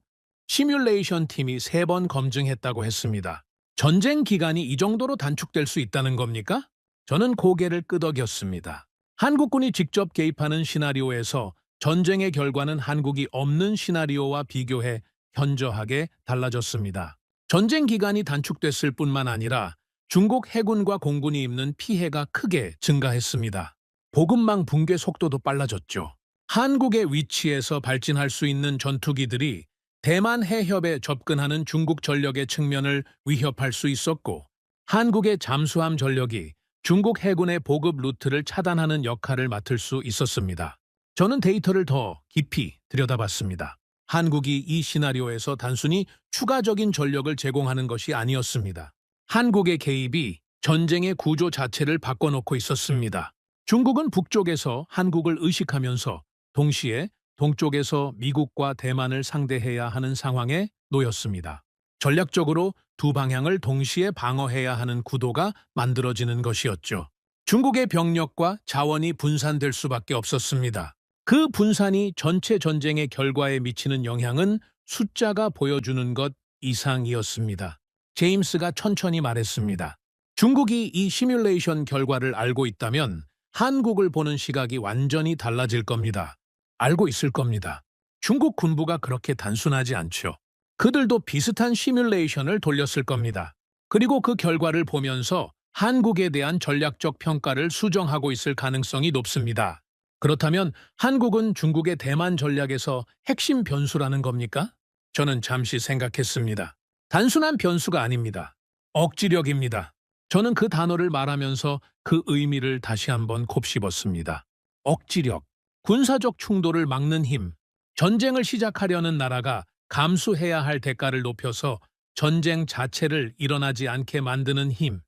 시뮬레이션 팀이 3번 검증했다고 했습니다. 전쟁 기간이 이 정도로 단축될 수 있다는 겁니까? 저는 고개를 끄덕였습니다. 한국군이 직접 개입하는 시나리오에서 전쟁의 결과는 한국이 없는 시나리오와 비교해 현저하게 달라졌습니다. 전쟁 기간이 단축됐을 뿐만 아니라 중국 해군과 공군이 입는 피해가 크게 증가했습니다. 보급망 붕괴 속도도 빨라졌죠. 한국의 위치에서 발진할 수 있는 전투기들이 대만 해협에 접근하는 중국 전력의 측면을 위협할 수 있었고 한국의 잠수함 전력이 중국 해군의 보급 루트를 차단하는 역할을 맡을 수 있었습니다. 저는 데이터를 더 깊이 들여다봤습니다. 한국이 이 시나리오에서 단순히 추가적인 전력을 제공하는 것이 아니었습니다. 한국의 개입이 전쟁의 구조 자체를 바꿔놓고 있었습니다. 중국은 북쪽에서 한국을 의식하면서 동시에 동쪽에서 미국과 대만을 상대해야 하는 상황에 놓였습니다. 전략적으로 두 방향을 동시에 방어해야 하는 구도가 만들어지는 것이었죠. 중국의 병력과 자원이 분산될 수밖에 없었습니다. 그 분산이 전체 전쟁의 결과에 미치는 영향은 숫자가 보여주는 것 이상이었습니다. 제임스가 천천히 말했습니다. 중국이 이 시뮬레이션 결과를 알고 있다면 한국을 보는 시각이 완전히 달라질 겁니다. 알고 있을 겁니다. 중국 군부가 그렇게 단순하지 않죠. 그들도 비슷한 시뮬레이션을 돌렸을 겁니다. 그리고 그 결과를 보면서 한국에 대한 전략적 평가를 수정하고 있을 가능성이 높습니다. 그렇다면 한국은 중국의 대만 전략에서 핵심 변수라는 겁니까? 저는 잠시 생각했습니다. 단순한 변수가 아닙니다. 억지력입니다. 저는 그 단어를 말하면서 그 의미를 다시 한번 곱씹었습니다. 억지력, 군사적 충돌을 막는 힘, 전쟁을 시작하려는 나라가 감수해야 할 대가를 높여서 전쟁 자체를 일어나지 않게 만드는 힘,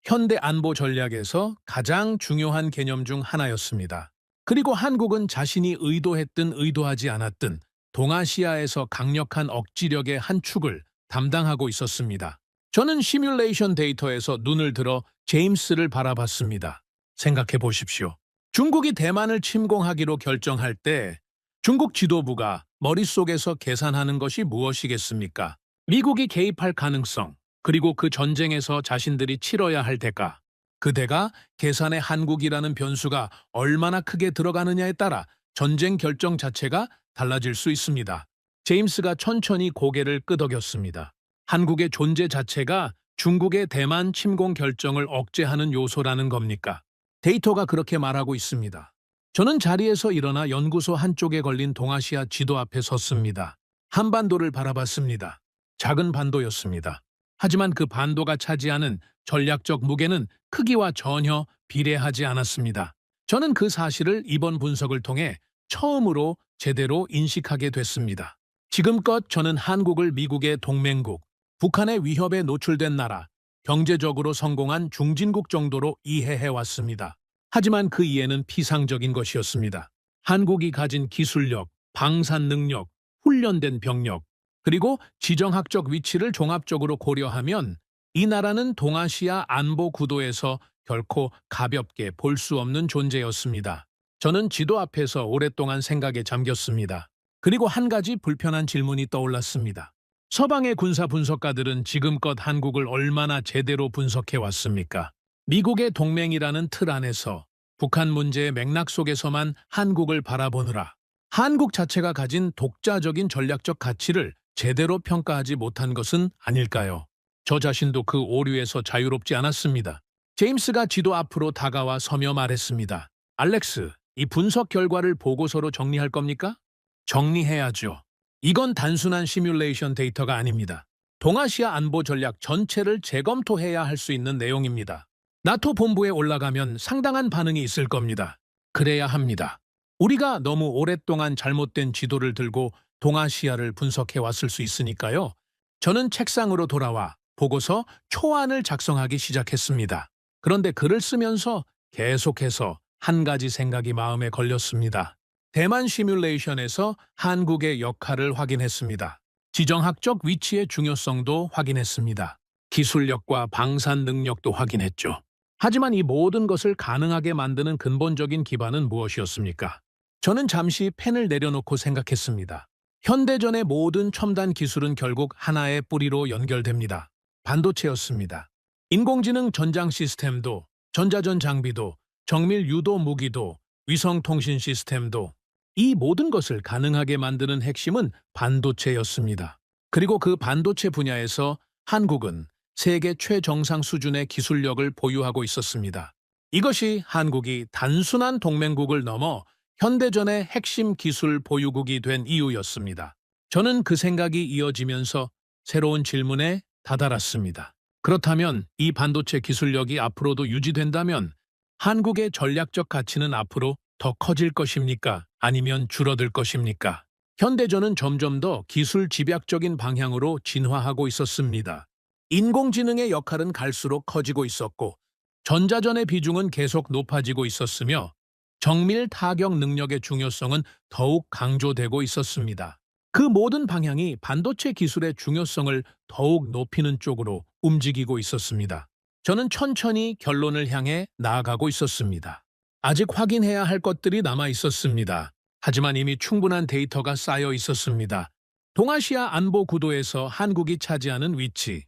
현대 안보 전략에서 가장 중요한 개념 중 하나였습니다. 그리고 한국은 자신이 의도했든 의도하지 않았든 동아시아에서 강력한 억지력의 한 축을 담당하고 있었습니다. 저는 시뮬레이션 데이터에서 눈을 들어 제임스를 바라봤습니다. 생각해 보십시오. 중국이 대만을 침공하기로 결정할 때 중국 지도부가 머릿속에서 계산하는 것이 무엇이겠습니까? 미국이 개입할 가능성, 그리고 그 전쟁에서 자신들이 치러야 할 대가. 그 대가 계산에 한국이라는 변수가 얼마나 크게 들어가느냐에 따라 전쟁 결정 자체가 달라질 수 있습니다. 제임스가 천천히 고개를 끄덕였습니다. 한국의 존재 자체가 중국의 대만 침공 결정을 억제하는 요소라는 겁니까? 데이터가 그렇게 말하고 있습니다. 저는 자리에서 일어나 연구소 한쪽에 걸린 동아시아 지도 앞에 섰습니다. 한반도를 바라봤습니다. 작은 반도였습니다. 하지만 그 반도가 차지하는 전략적 무게는 크기와 전혀 비례하지 않았습니다. 저는 그 사실을 이번 분석을 통해 처음으로 제대로 인식하게 됐습니다. 지금껏 저는 한국을 미국의 동맹국, 북한의 위협에 노출된 나라, 경제적으로 성공한 중진국 정도로 이해해왔습니다. 하지만 그 이해는 피상적인 것이었습니다. 한국이 가진 기술력, 방산 능력, 훈련된 병력, 그리고 지정학적 위치를 종합적으로 고려하면 이 나라는 동아시아 안보 구도에서 결코 가볍게 볼 수 없는 존재였습니다. 저는 지도 앞에서 오랫동안 생각에 잠겼습니다. 그리고 한 가지 불편한 질문이 떠올랐습니다. 서방의 군사 분석가들은 지금껏 한국을 얼마나 제대로 분석해왔습니까? 미국의 동맹이라는 틀 안에서 북한 문제의 맥락 속에서만 한국을 바라보느라 한국 자체가 가진 독자적인 전략적 가치를 제대로 평가하지 못한 것은 아닐까요? 저 자신도 그 오류에서 자유롭지 않았습니다. 제임스가 지도 앞으로 다가와 서며 말했습니다. 알렉스, 이 분석 결과를 보고서로 정리할 겁니까? 정리해야죠. 이건 단순한 시뮬레이션 데이터가 아닙니다. 동아시아 안보 전략 전체를 재검토해야 할 수 있는 내용입니다. 나토 본부에 올라가면 상당한 반응이 있을 겁니다. 그래야 합니다. 우리가 너무 오랫동안 잘못된 지도를 들고 동아시아를 분석해 왔을 수 있으니까요. 저는 책상으로 돌아와 보고서 초안을 작성하기 시작했습니다. 그런데 글을 쓰면서 계속해서 한 가지 생각이 마음에 걸렸습니다. 대만 시뮬레이션에서 한국의 역할을 확인했습니다. 지정학적 위치의 중요성도 확인했습니다. 기술력과 방산 능력도 확인했죠. 하지만 이 모든 것을 가능하게 만드는 근본적인 기반은 무엇이었습니까? 저는 잠시 펜을 내려놓고 생각했습니다. 현대전의 모든 첨단 기술은 결국 하나의 뿌리로 연결됩니다. 반도체였습니다. 인공지능 전장 시스템도, 전자전 장비도, 정밀 유도 무기도, 위성통신 시스템도 이 모든 것을 가능하게 만드는 핵심은 반도체였습니다. 그리고 그 반도체 분야에서 한국은 세계 최정상 수준의 기술력을 보유하고 있었습니다. 이것이 한국이 단순한 동맹국을 넘어 현대전의 핵심 기술 보유국이 된 이유였습니다. 저는 그 생각이 이어지면서 새로운 질문에 다다랐습니다. 그렇다면 이 반도체 기술력이 앞으로도 유지된다면 한국의 전략적 가치는 앞으로 더 커질 것입니까? 아니면 줄어들 것입니까? 현대전은 점점 더 기술 집약적인 방향으로 진화하고 있었습니다. 인공지능의 역할은 갈수록 커지고 있었고 전자전의 비중은 계속 높아지고 있었으며 정밀 타격 능력의 중요성은 더욱 강조되고 있었습니다. 그 모든 방향이 반도체 기술의 중요성을 더욱 높이는 쪽으로 움직이고 있었습니다. 저는 천천히 결론을 향해 나아가고 있었습니다. 아직 확인해야 할 것들이 남아 있었습니다. 하지만 이미 충분한 데이터가 쌓여 있었습니다. 동아시아 안보 구도에서 한국이 차지하는 위치,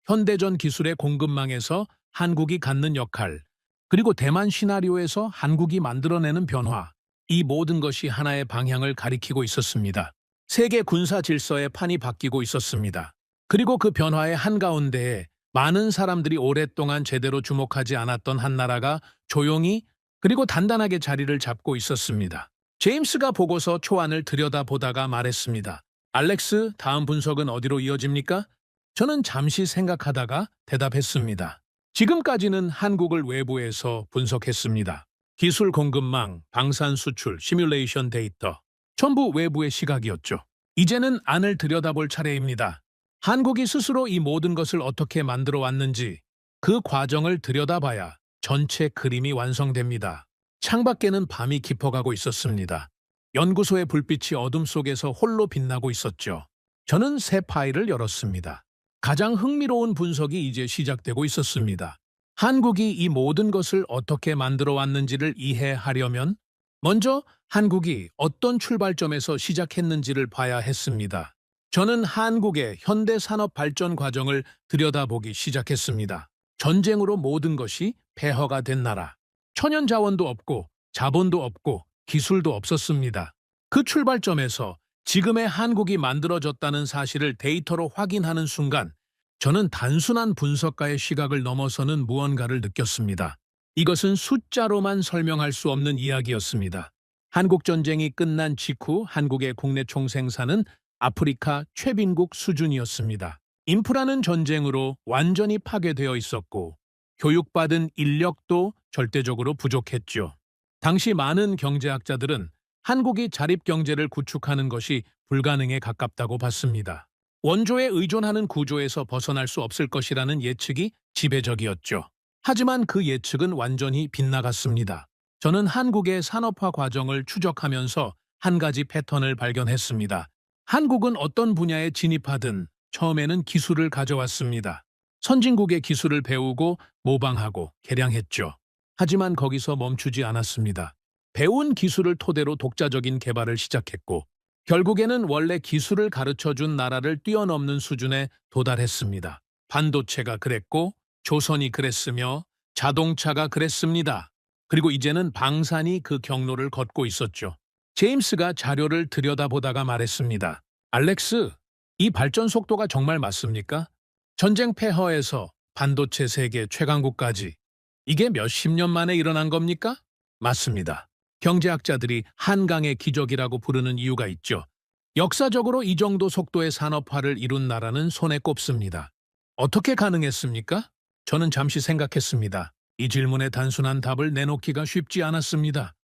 현대전 기술의 공급망에서 한국이 갖는 역할, 그리고 대만 시나리오에서 한국이 만들어내는 변화, 이 모든 것이 하나의 방향을 가리키고 있었습니다. 세계 군사 질서의 판이 바뀌고 있었습니다. 그리고 그 변화의 한가운데에 많은 사람들이 오랫동안 제대로 주목하지 않았던 한 나라가 조용히 그리고 단단하게 자리를 잡고 있었습니다. 제임스가 보고서 초안을 들여다보다가 말했습니다. 알렉스, 다음 분석은 어디로 이어집니까? 저는 잠시 생각하다가 대답했습니다. 지금까지는 한국을 외부에서 분석했습니다. 기술 공급망, 방산 수출, 시뮬레이션 데이터, 전부 외부의 시각이었죠. 이제는 안을 들여다볼 차례입니다. 한국이 스스로 이 모든 것을 어떻게 만들어 왔는지, 그 과정을 들여다봐야 전체 그림이 완성됩니다. 창밖에는 밤이 깊어가고 있었습니다. 연구소의 불빛이 어둠 속에서 홀로 빛나고 있었죠. 저는 새 파일을 열었습니다. 가장 흥미로운 분석이 이제 시작되고 있었습니다. 한국이 이 모든 것을 어떻게 만들어 왔는지를 이해하려면 먼저 한국이 어떤 출발점에서 시작했는지를 봐야 했습니다. 저는 한국의 현대 산업 발전 과정을 들여다보기 시작했습니다. 전쟁으로 모든 것이 폐허가 된 나라. 천연 자원도 없고 자본도 없고 기술도 없었습니다. 그 출발점에서 지금의 한국이 만들어졌다는 사실을 데이터로 확인하는 순간 저는 단순한 분석가의 시각을 넘어서는 무언가를 느꼈습니다. 이것은 숫자로만 설명할 수 없는 이야기였습니다. 한국 전쟁이 끝난 직후 한국의 국내 총생산은 아프리카 최빈국 수준이었습니다. 인프라는 전쟁으로 완전히 파괴되어 있었고 교육받은 인력도 절대적으로 부족했죠. 당시 많은 경제학자들은 한국이 자립경제를 구축하는 것이 불가능에 가깝다고 봤습니다. 원조에 의존하는 구조에서 벗어날 수 없을 것이라는 예측이 지배적이었죠. 하지만 그 예측은 완전히 빗나갔습니다. 저는 한국의 산업화 과정을 추적하면서 한 가지 패턴을 발견했습니다. 한국은 어떤 분야에 진입하든 처음에는 기술을 가져왔습니다. 선진국의 기술을 배우고 모방하고 개량했죠. 하지만 거기서 멈추지 않았습니다. 배운 기술을 토대로 독자적인 개발을 시작했고 결국에는 원래 기술을 가르쳐준 나라를 뛰어넘는 수준에 도달했습니다. 반도체가 그랬고 조선이 그랬으며 자동차가 그랬습니다. 그리고 이제는 방산이 그 경로를 걷고 있었죠. 제임스가 자료를 들여다보다가 말했습니다. 알렉스, 이 발전 속도가 정말 맞습니까? 전쟁 폐허에서 반도체 세계 최강국까지 이게 몇십 년 만에 일어난 겁니까? 맞습니다. 경제학자들이 한강의 기적이라고 부르는 이유가 있죠. 역사적으로 이 정도 속도의 산업화를 이룬 나라는 손에 꼽습니다. 어떻게 가능했습니까? 저는 잠시 생각했습니다. 이 질문에 단순한 답을 내놓기가 쉽지 않았습니다.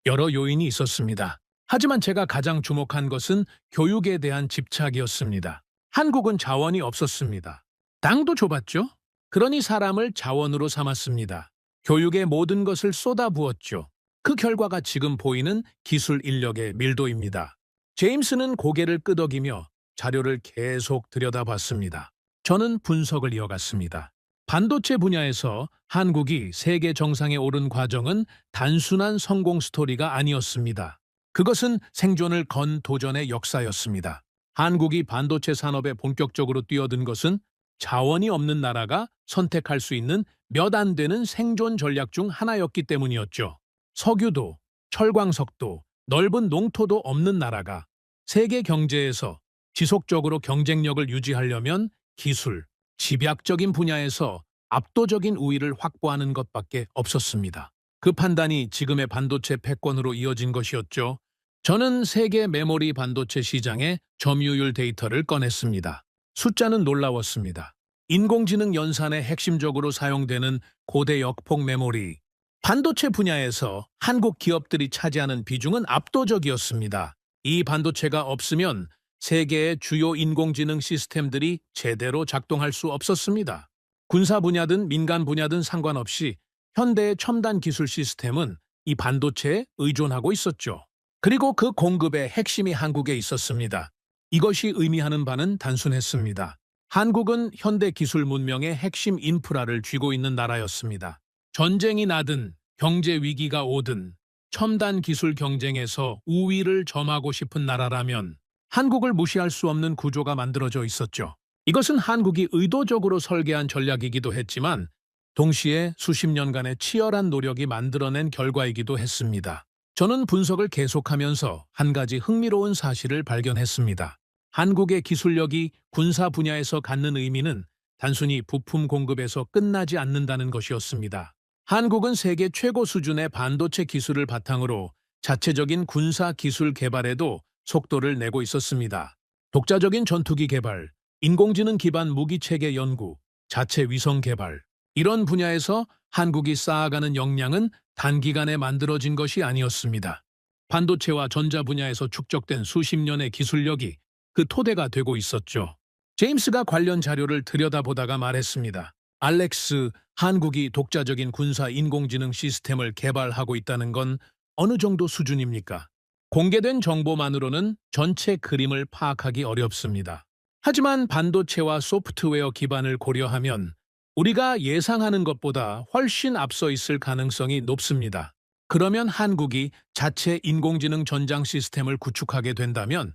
여러 요인이 있었습니다. 하지만 제가 가장 주목한 것은 교육에 대한 집착이었습니다. 한국은 자원이 없었습니다. 땅도 좁았죠? 그러니 사람을 자원으로 삼았습니다. 교육에 모든 것을 쏟아부었죠. 그 결과가 지금 보이는 기술 인력의 밀도입니다. 제임스는 고개를 끄덕이며 자료를 계속 들여다봤습니다. 저는 분석을 이어갔습니다. 반도체 분야에서 한국이 세계 정상에 오른 과정은 단순한 성공 스토리가 아니었습니다. 그것은 생존을 건 도전의 역사였습니다. 한국이 반도체 산업에 본격적으로 뛰어든 것은 자원이 없는 나라가 선택할 수 있는 몇 안 되는 생존 전략 중 하나였기 때문이었죠. 석유도, 철광석도, 넓은 농토도 없는 나라가 세계 경제에서 지속적으로 경쟁력을 유지하려면 기술, 집약적인 분야에서 압도적인 우위를 확보하는 것밖에 없었습니다. 그 판단이 지금의 반도체 패권으로 이어진 것이었죠. 저는 세계 메모리 반도체 시장의 점유율 데이터를 꺼냈습니다. 숫자는 놀라웠습니다. 인공지능 연산에 핵심적으로 사용되는 고대 역폭 메모리, 반도체 분야에서 한국 기업들이 차지하는 비중은 압도적이었습니다. 이 반도체가 없으면 세계의 주요 인공지능 시스템들이 제대로 작동할 수 없었습니다. 군사 분야든 민간 분야든 상관없이 현대의 첨단 기술 시스템은 이 반도체에 의존하고 있었죠. 그리고 그 공급의 핵심이 한국에 있었습니다. 이것이 의미하는 바는 단순했습니다. 한국은 현대 기술 문명의 핵심 인프라를 쥐고 있는 나라였습니다. 전쟁이 나든 경제 위기가 오든 첨단 기술 경쟁에서 우위를 점하고 싶은 나라라면 한국을 무시할 수 없는 구조가 만들어져 있었죠. 이것은 한국이 의도적으로 설계한 전략이기도 했지만 동시에 수십 년간의 치열한 노력이 만들어낸 결과이기도 했습니다. 저는 분석을 계속하면서 한 가지 흥미로운 사실을 발견했습니다. 한국의 기술력이 군사 분야에서 갖는 의미는 단순히 부품 공급에서 끝나지 않는다는 것이었습니다. 한국은 세계 최고 수준의 반도체 기술을 바탕으로 자체적인 군사 기술 개발에도 속도를 내고 있었습니다. 독자적인 전투기 개발, 인공지능 기반 무기체계 연구, 자체 위성 개발, 이런 분야에서 한국이 쌓아가는 역량은 단기간에 만들어진 것이 아니었습니다. 반도체와 전자 분야에서 축적된 수십 년의 기술력이 그 토대가 되고 있었죠. 제임스가 관련 자료를 들여다보다가 말했습니다. 알렉스, 한국이 독자적인 군사 인공지능 시스템을 개발하고 있다는 건 어느 정도 수준입니까? 공개된 정보만으로는 전체 그림을 파악하기 어렵습니다. 하지만 반도체와 소프트웨어 기반을 고려하면 우리가 예상하는 것보다 훨씬 앞서 있을 가능성이 높습니다. 그러면 한국이 자체 인공지능 전장 시스템을 구축하게 된다면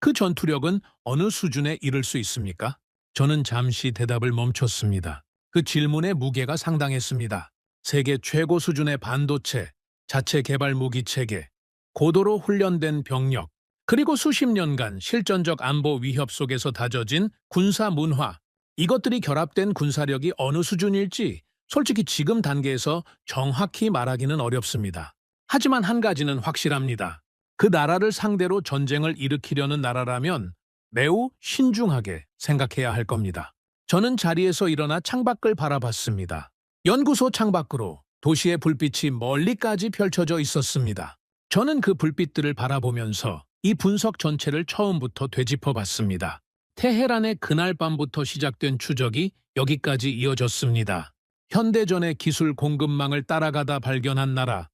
그 전투력은 어느 수준에 이를 수 있습니까? 저는 잠시 대답을 멈췄습니다. 그 질문의 무게가 상당했습니다. 세계 최고 수준의 반도체, 자체 개발 무기 체계, 고도로 훈련된 병력, 그리고 수십 년간 실전적 안보 위협 속에서 다져진 군사 문화, 이것들이 결합된 군사력이 어느 수준일지 솔직히 지금 단계에서 정확히 말하기는 어렵습니다. 하지만 한 가지는 확실합니다. 그 나라를 상대로 전쟁을 일으키려는 나라라면 매우 신중하게 생각해야 할 겁니다. 저는 자리에서 일어나 창밖을 바라봤습니다. 연구소 창밖으로 도시의 불빛이 멀리까지 펼쳐져 있었습니다. 저는 그 불빛들을 바라보면서 이 분석 전체를 처음부터 되짚어봤습니다. 테헤란의 그날 밤부터 시작된 추적이 여기까지 이어졌습니다. 현대전의 기술 공급망을 따라가다 발견한 나라,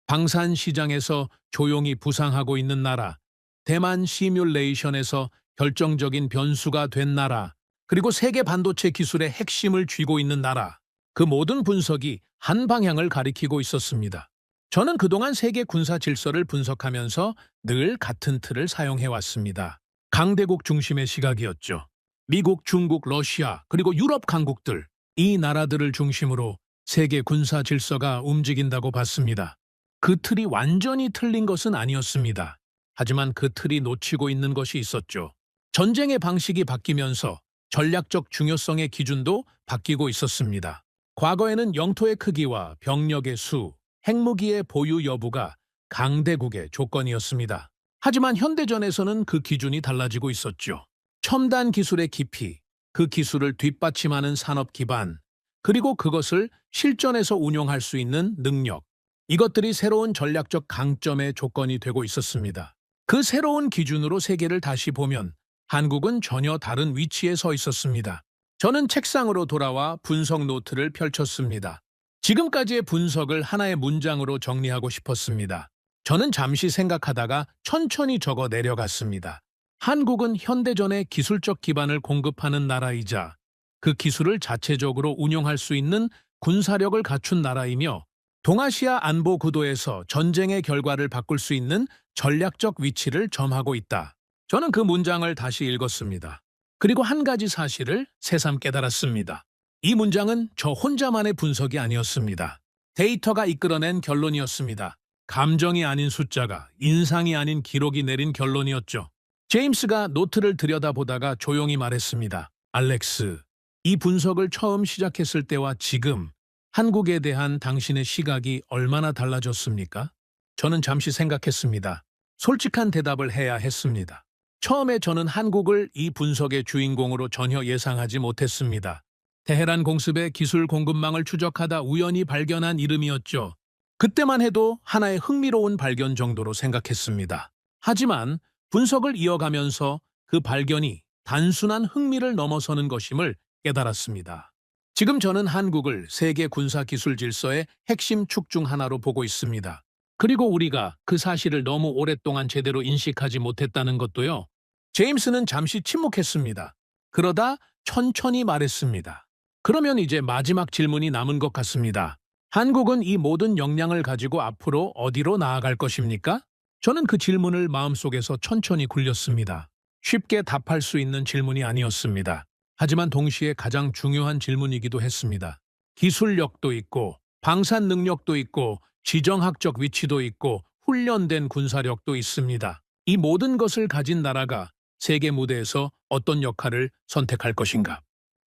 방산 시장에서 조용히 부상하고 있는 나라, 대만 시뮬레이션에서 결정적인 변수가 된 나라, 그리고 세계 반도체 기술의 핵심을 쥐고 있는 나라, 그 모든 분석이 한 방향을 가리키고 있었습니다. 저는 그동안 세계 군사 질서를 분석하면서 늘 같은 틀을 사용해왔습니다. 강대국 중심의 시각이었죠. 미국, 중국, 러시아, 그리고 유럽 강국들, 이 나라들을 중심으로 세계 군사 질서가 움직인다고 봤습니다. 그 틀이 완전히 틀린 것은 아니었습니다. 하지만 그 틀이 놓치고 있는 것이 있었죠. 전쟁의 방식이 바뀌면서 전략적 중요성의 기준도 바뀌고 있었습니다. 과거에는 영토의 크기와 병력의 수, 핵무기의 보유 여부가 강대국의 조건이었습니다. 하지만 현대전에서는 그 기준이 달라지고 있었죠. 첨단 기술의 깊이, 그 기술을 뒷받침하는 산업 기반, 그리고 그것을 실전에서 운용할 수 있는 능력, 이것들이 새로운 전략적 강점의 조건이 되고 있었습니다. 그 새로운 기준으로 세계를 다시 보면 한국은 전혀 다른 위치에 서 있었습니다. 저는 책상으로 돌아와 분석 노트를 펼쳤습니다. 지금까지의 분석을 하나의 문장으로 정리하고 싶었습니다. 저는 잠시 생각하다가 천천히 적어 내려갔습니다. 한국은 현대전의 기술적 기반을 공급하는 나라이자 그 기술을 자체적으로 운용할 수 있는 군사력을 갖춘 나라이며 동아시아 안보 구도에서 전쟁의 결과를 바꿀 수 있는 전략적 위치를 점하고 있다. 저는 그 문장을 다시 읽었습니다. 그리고 한 가지 사실을 새삼 깨달았습니다. 이 문장은 저 혼자만의 분석이 아니었습니다. 데이터가 이끌어낸 결론이었습니다. 감정이 아닌 숫자가, 인상이 아닌 기록이 내린 결론이었죠. 제임스가 노트를 들여다보다가 조용히 말했습니다. 알렉스, 이 분석을 처음 시작했을 때와 지금 한국에 대한 당신의 시각이 얼마나 달라졌습니까? 저는 잠시 생각했습니다. 솔직한 대답을 해야 했습니다. 처음에 저는 한국을 이 분석의 주인공으로 전혀 예상하지 못했습니다. 테헤란 공습의 기술 공급망을 추적하다 우연히 발견한 이름이었죠. 그때만 해도 하나의 흥미로운 발견 정도로 생각했습니다. 하지만 분석을 이어가면서 그 발견이 단순한 흥미를 넘어서는 것임을 깨달았습니다. 지금 저는 한국을 세계 군사 기술 질서의 핵심 축 중 하나로 보고 있습니다. 그리고 우리가 그 사실을 너무 오랫동안 제대로 인식하지 못했다는 것도요. 제임스는 잠시 침묵했습니다. 그러다 천천히 말했습니다. 그러면 이제 마지막 질문이 남은 것 같습니다. 한국은 이 모든 역량을 가지고 앞으로 어디로 나아갈 것입니까? 저는 그 질문을 마음속에서 천천히 굴렸습니다. 쉽게 답할 수 있는 질문이 아니었습니다. 하지만 동시에 가장 중요한 질문이기도 했습니다. 기술력도 있고, 방산 능력도 있고, 지정학적 위치도 있고, 훈련된 군사력도 있습니다. 이 모든 것을 가진 나라가 세계 무대에서 어떤 역할을 선택할 것인가?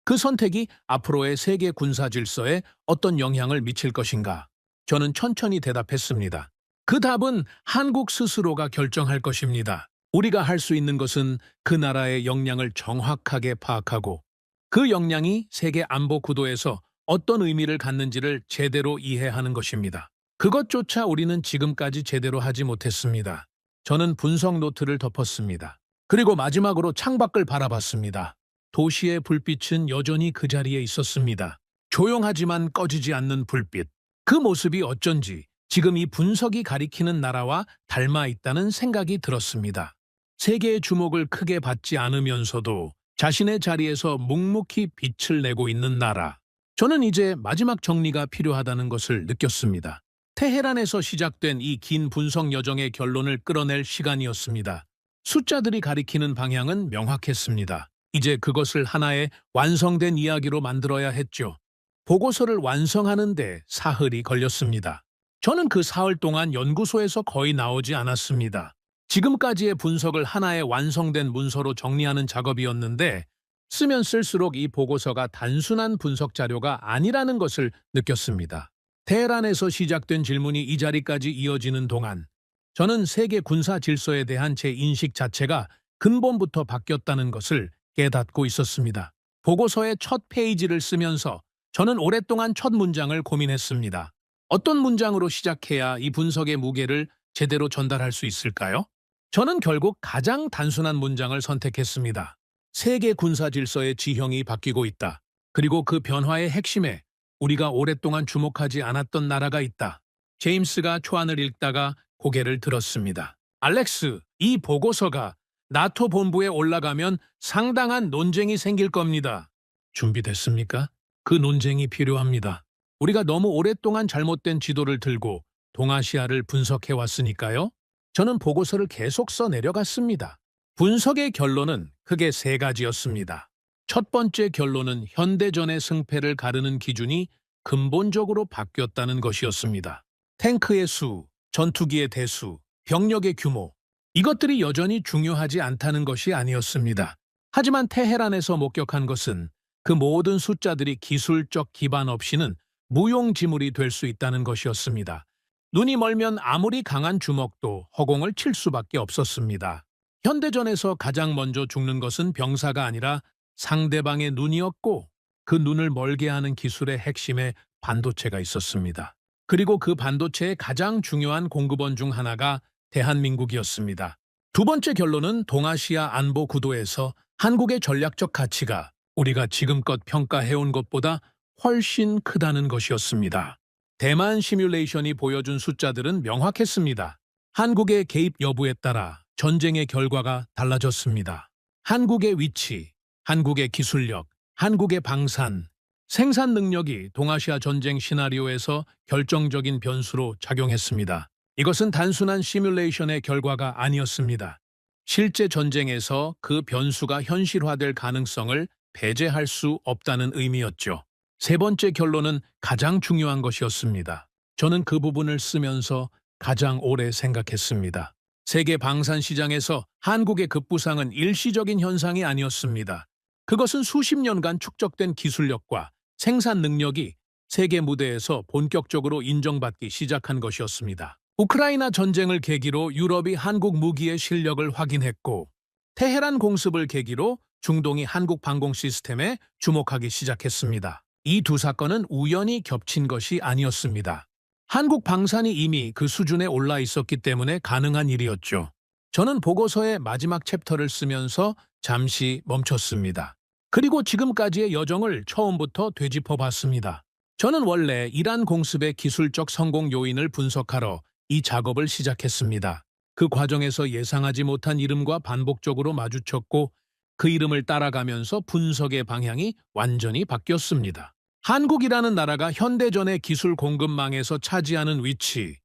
그 선택이 앞으로의 세계 군사 질서에 어떤 영향을 미칠 것인가? 저는 천천히 대답했습니다. 그 답은 한국 스스로가 결정할 것입니다. 우리가 할 수 있는 것은 그 나라의 역량을 정확하게 파악하고 그 역량이 세계 안보 구도에서 어떤 의미를 갖는지를 제대로 이해하는 것입니다. 그것조차 우리는 지금까지 제대로 하지 못했습니다. 저는 분석 노트를 덮었습니다. 그리고 마지막으로 창밖을 바라봤습니다. 도시의 불빛은 여전히 그 자리에 있었습니다. 조용하지만 꺼지지 않는 불빛. 그 모습이 어쩐지 지금 이 분석이 가리키는 나라와 닮아 있다는 생각이 들었습니다. 세계의 주목을 크게 받지 않으면서도 자신의 자리에서 묵묵히 빛을 내고 있는 나라. 저는 이제 마지막 정리가 필요하다는 것을 느꼈습니다. 테헤란에서 시작된 이 긴 분석 여정의 결론을 끌어낼 시간이었습니다. 숫자들이 가리키는 방향은 명확했습니다. 이제 그것을 하나의 완성된 이야기로 만들어야 했죠. 보고서를 완성하는데 사흘이 걸렸습니다. 저는 그 사흘 동안 연구소에서 거의 나오지 않았습니다. 지금까지의 분석을 하나의 완성된 문서로 정리하는 작업이었는데 쓰면 쓸수록 이 보고서가 단순한 분석 자료가 아니라는 것을 느꼈습니다. 테헤란에서 시작된 질문이 이 자리까지 이어지는 동안 저는 세계 군사 질서에 대한 제 인식 자체가 근본부터 바뀌었다는 것을 깨닫고 있었습니다. 보고서의 첫 페이지를 쓰면서 저는 오랫동안 첫 문장을 고민했습니다. 어떤 문장으로 시작해야 이 분석의 무게를 제대로 전달할 수 있을까요? 저는 결국 가장 단순한 문장을 선택했습니다. 세계 군사 질서의 지형이 바뀌고 있다. 그리고 그 변화의 핵심에 우리가 오랫동안 주목하지 않았던 나라가 있다. 제임스가 초안을 읽다가 고개를 들었습니다. 알렉스, 이 보고서가 나토 본부에 올라가면 상당한 논쟁이 생길 겁니다. 준비됐습니까? 그 논쟁이 필요합니다. 우리가 너무 오랫동안 잘못된 지도를 들고 동아시아를 분석해 왔으니까요. 저는 보고서를 계속 써 내려갔습니다. 분석의 결론은 크게 세 가지였습니다. 첫 번째 결론은 현대전의 승패를 가르는 기준이 근본적으로 바뀌었다는 것이었습니다. 탱크의 수, 전투기의 대수, 병력의 규모, 이것들이 여전히 중요하지 않다는 것이 아니었습니다. 하지만 테헤란에서 목격한 것은 그 모든 숫자들이 기술적 기반 없이는 무용지물이 될 수 있다는 것이었습니다. 눈이 멀면 아무리 강한 주먹도 허공을 칠 수밖에 없었습니다. 현대전에서 가장 먼저 죽는 것은 병사가 아니라 상대방의 눈이었고 그 눈을 멀게 하는 기술의 핵심에 반도체가 있었습니다. 그리고 그 반도체의 가장 중요한 공급원 중 하나가 대한민국이었습니다. 두 번째 결론은 동아시아 안보 구도에서 한국의 전략적 가치가 우리가 지금껏 평가해온 것보다 훨씬 크다는 것이었습니다. 대만 시뮬레이션이 보여준 숫자들은 명확했습니다. 한국의 개입 여부에 따라 전쟁의 결과가 달라졌습니다. 한국의 위치, 한국의 기술력, 한국의 방산, 생산 능력이 동아시아 전쟁 시나리오에서 결정적인 변수로 작용했습니다. 이것은 단순한 시뮬레이션의 결과가 아니었습니다. 실제 전쟁에서 그 변수가 현실화될 가능성을 배제할 수 없다는 의미였죠. 세 번째 결론은 가장 중요한 것이었습니다. 저는 그 부분을 쓰면서 가장 오래 생각했습니다. 세계 방산 시장에서 한국의 급부상은 일시적인 현상이 아니었습니다. 그것은 수십 년간 축적된 기술력과 생산 능력이 세계 무대에서 본격적으로 인정받기 시작한 것이었습니다. 우크라이나 전쟁을 계기로 유럽이 한국 무기의 실력을 확인했고 테헤란 공습을 계기로 중동이 한국 방공 시스템에 주목하기 시작했습니다. 이 두 사건은 우연히 겹친 것이 아니었습니다. 한국 방산이 이미 그 수준에 올라 있었기 때문에 가능한 일이었죠. 저는 보고서의 마지막 챕터를 쓰면서 잠시 멈췄습니다. 그리고 지금까지의 여정을 처음부터 되짚어 봤습니다. 저는 원래 이란 공습의 기술적 성공 요인을 분석하러 이 작업을 시작했습니다. 그 과정에서 예상하지 못한 이름과 반복적으로 마주쳤고 그 이름을 따라가면서 분석의 방향이 완전히 바뀌었습니다. 한국이라는 나라가 현대전의 기술 공급망에서 차지하는 위치,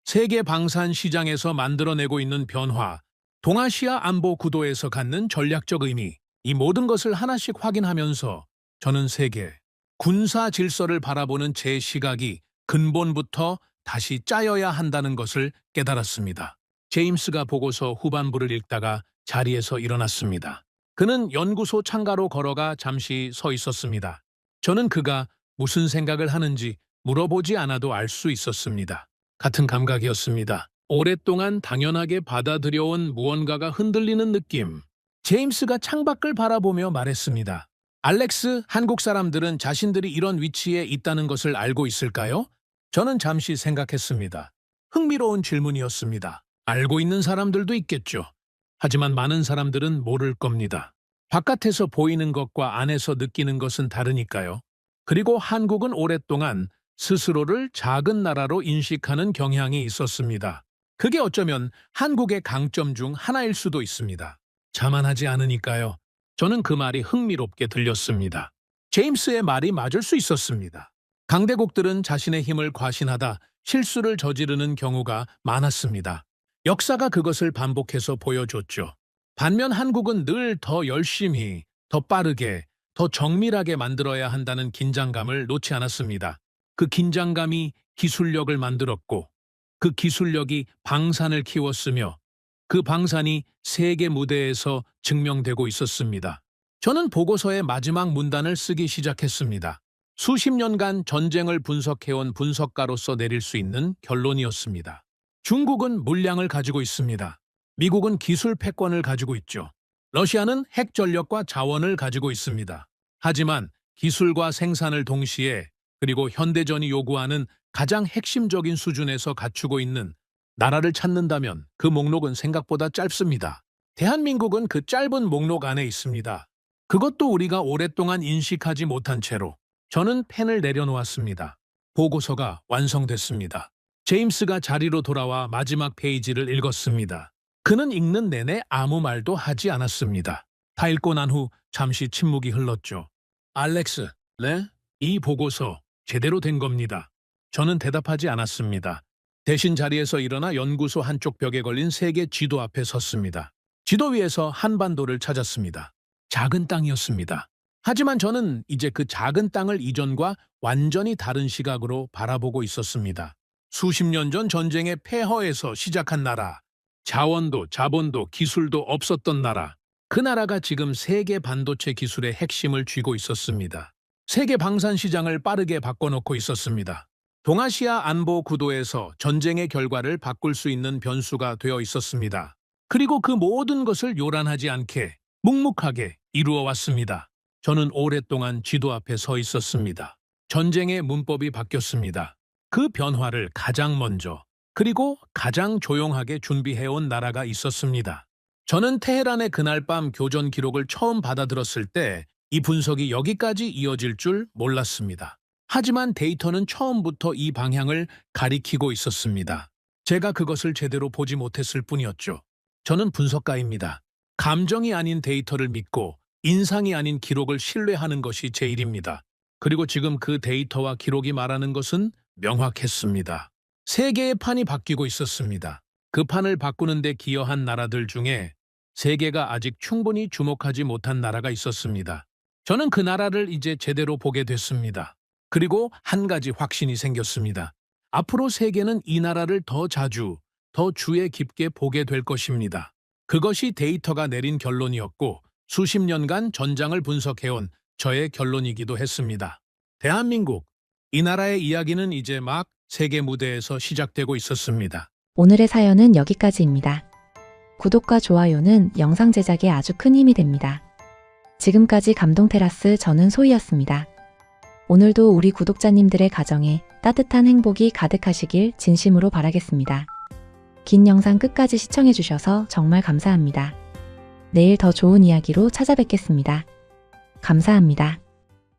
세계 방산 시장에서 만들어내고 있는 변화, 동아시아 안보 구도에서 갖는 전략적 의미, 이 모든 것을 하나씩 확인하면서 저는 세계, 군사 질서를 바라보는 제 시각이 근본부터 다시 짜여야 한다는 것을 깨달았습니다. 제임스가 보고서 후반부를 읽다가 자리에서 일어났습니다. 그는 연구소 창가로 걸어가 잠시 서 있었습니다. 저는 그가 무슨 생각을 하는지 물어보지 않아도 알 수 있었습니다. 같은 감각이었습니다. 오랫동안 당연하게 받아들여온 무언가가 흔들리는 느낌. 제임스가 창밖을 바라보며 말했습니다. 알렉스, 한국 사람들은 자신들이 이런 위치에 있다는 것을 알고 있을까요? 저는 잠시 생각했습니다. 흥미로운 질문이었습니다. 알고 있는 사람들도 있겠죠. 하지만 많은 사람들은 모를 겁니다. 바깥에서 보이는 것과 안에서 느끼는 것은 다르니까요. 그리고 한국은 오랫동안 스스로를 작은 나라로 인식하는 경향이 있었습니다. 그게 어쩌면 한국의 강점 중 하나일 수도 있습니다. 자만하지 않으니까요. 저는 그 말이 흥미롭게 들렸습니다. 제임스의 말이 맞을 수 있었습니다. 강대국들은 자신의 힘을 과신하다 실수를 저지르는 경우가 많았습니다. 역사가 그것을 반복해서 보여줬죠. 반면 한국은 늘 더 열심히, 더 빠르게, 더 정밀하게 만들어야 한다는 긴장감을 놓지 않았습니다. 그 긴장감이 기술력을 만들었고, 그 기술력이 방산을 키웠으며, 그 방산이 세계 무대에서 증명되고 있었습니다. 저는 보고서의 마지막 문단을 쓰기 시작했습니다. 수십 년간 전쟁을 분석해온 분석가로서 내릴 수 있는 결론이었습니다. 중국은 물량을 가지고 있습니다. 미국은 기술 패권을 가지고 있죠. 러시아는 핵 전력과 자원을 가지고 있습니다. 하지만 기술과 생산을 동시에 그리고 현대전이 요구하는 가장 핵심적인 수준에서 갖추고 있는 나라를 찾는다면 그 목록은 생각보다 짧습니다. 대한민국은 그 짧은 목록 안에 있습니다. 그것도 우리가 오랫동안 인식하지 못한 채로 저는 펜을 내려놓았습니다. 보고서가 완성됐습니다. 제임스가 자리로 돌아와 마지막 페이지를 읽었습니다. 그는 읽는 내내 아무 말도 하지 않았습니다. 다 읽고 난 후 잠시 침묵이 흘렀죠. 알렉스, 네? 이 보고서 제대로 된 겁니다. 저는 대답하지 않았습니다. 대신 자리에서 일어나 연구소 한쪽 벽에 걸린 세계 지도 앞에 섰습니다. 지도 위에서 한반도를 찾았습니다. 작은 땅이었습니다. 하지만 저는 이제 그 작은 땅을 이전과 완전히 다른 시각으로 바라보고 있었습니다. 수십 년 전 전쟁의 폐허에서 시작한 나라, 자원도 자본도 기술도 없었던 나라, 그 나라가 지금 세계 반도체 기술의 핵심을 쥐고 있었습니다. 세계 방산 시장을 빠르게 바꿔놓고 있었습니다. 동아시아 안보 구도에서 전쟁의 결과를 바꿀 수 있는 변수가 되어 있었습니다. 그리고 그 모든 것을 요란하지 않게 묵묵하게 이루어 왔습니다. 저는 오랫동안 지도 앞에 서 있었습니다. 전쟁의 문법이 바뀌었습니다. 그 변화를 가장 먼저 그리고 가장 조용하게 준비해온 나라가 있었습니다. 저는 테헤란의 그날 밤 교전 기록을 처음 받아들었을 때 이 분석이 여기까지 이어질 줄 몰랐습니다. 하지만 데이터는 처음부터 이 방향을 가리키고 있었습니다. 제가 그것을 제대로 보지 못했을 뿐이었죠. 저는 분석가입니다. 감정이 아닌 데이터를 믿고 인상이 아닌 기록을 신뢰하는 것이 제 일입니다. 그리고 지금 그 데이터와 기록이 말하는 것은 명확했습니다. 세계의 판이 바뀌고 있었습니다. 그 판을 바꾸는 데 기여한 나라들 중에 세계가 아직 충분히 주목하지 못한 나라가 있었습니다. 저는 그 나라를 이제 제대로 보게 됐습니다. 그리고 한 가지 확신이 생겼습니다. 앞으로 세계는 이 나라를 더 자주, 더 주의 깊게 보게 될 것입니다. 그것이 데이터가 내린 결론이었고 수십 년간 전장을 분석해온 저의 결론이기도 했습니다. 대한민국, 이 나라의 이야기는 이제 막 세계 무대에서 시작되고 있었습니다. 오늘의 사연은 여기까지입니다. 구독과 좋아요는 영상 제작에 아주 큰 힘이 됩니다. 지금까지 감동테라스 저는 소희였습니다. 오늘도 우리 구독자님들의 가정에 따뜻한 행복이 가득하시길 진심으로 바라겠습니다. 긴 영상 끝까지 시청해주셔서 정말 감사합니다. 내일 더 좋은 이야기로 찾아뵙겠습니다. 감사합니다.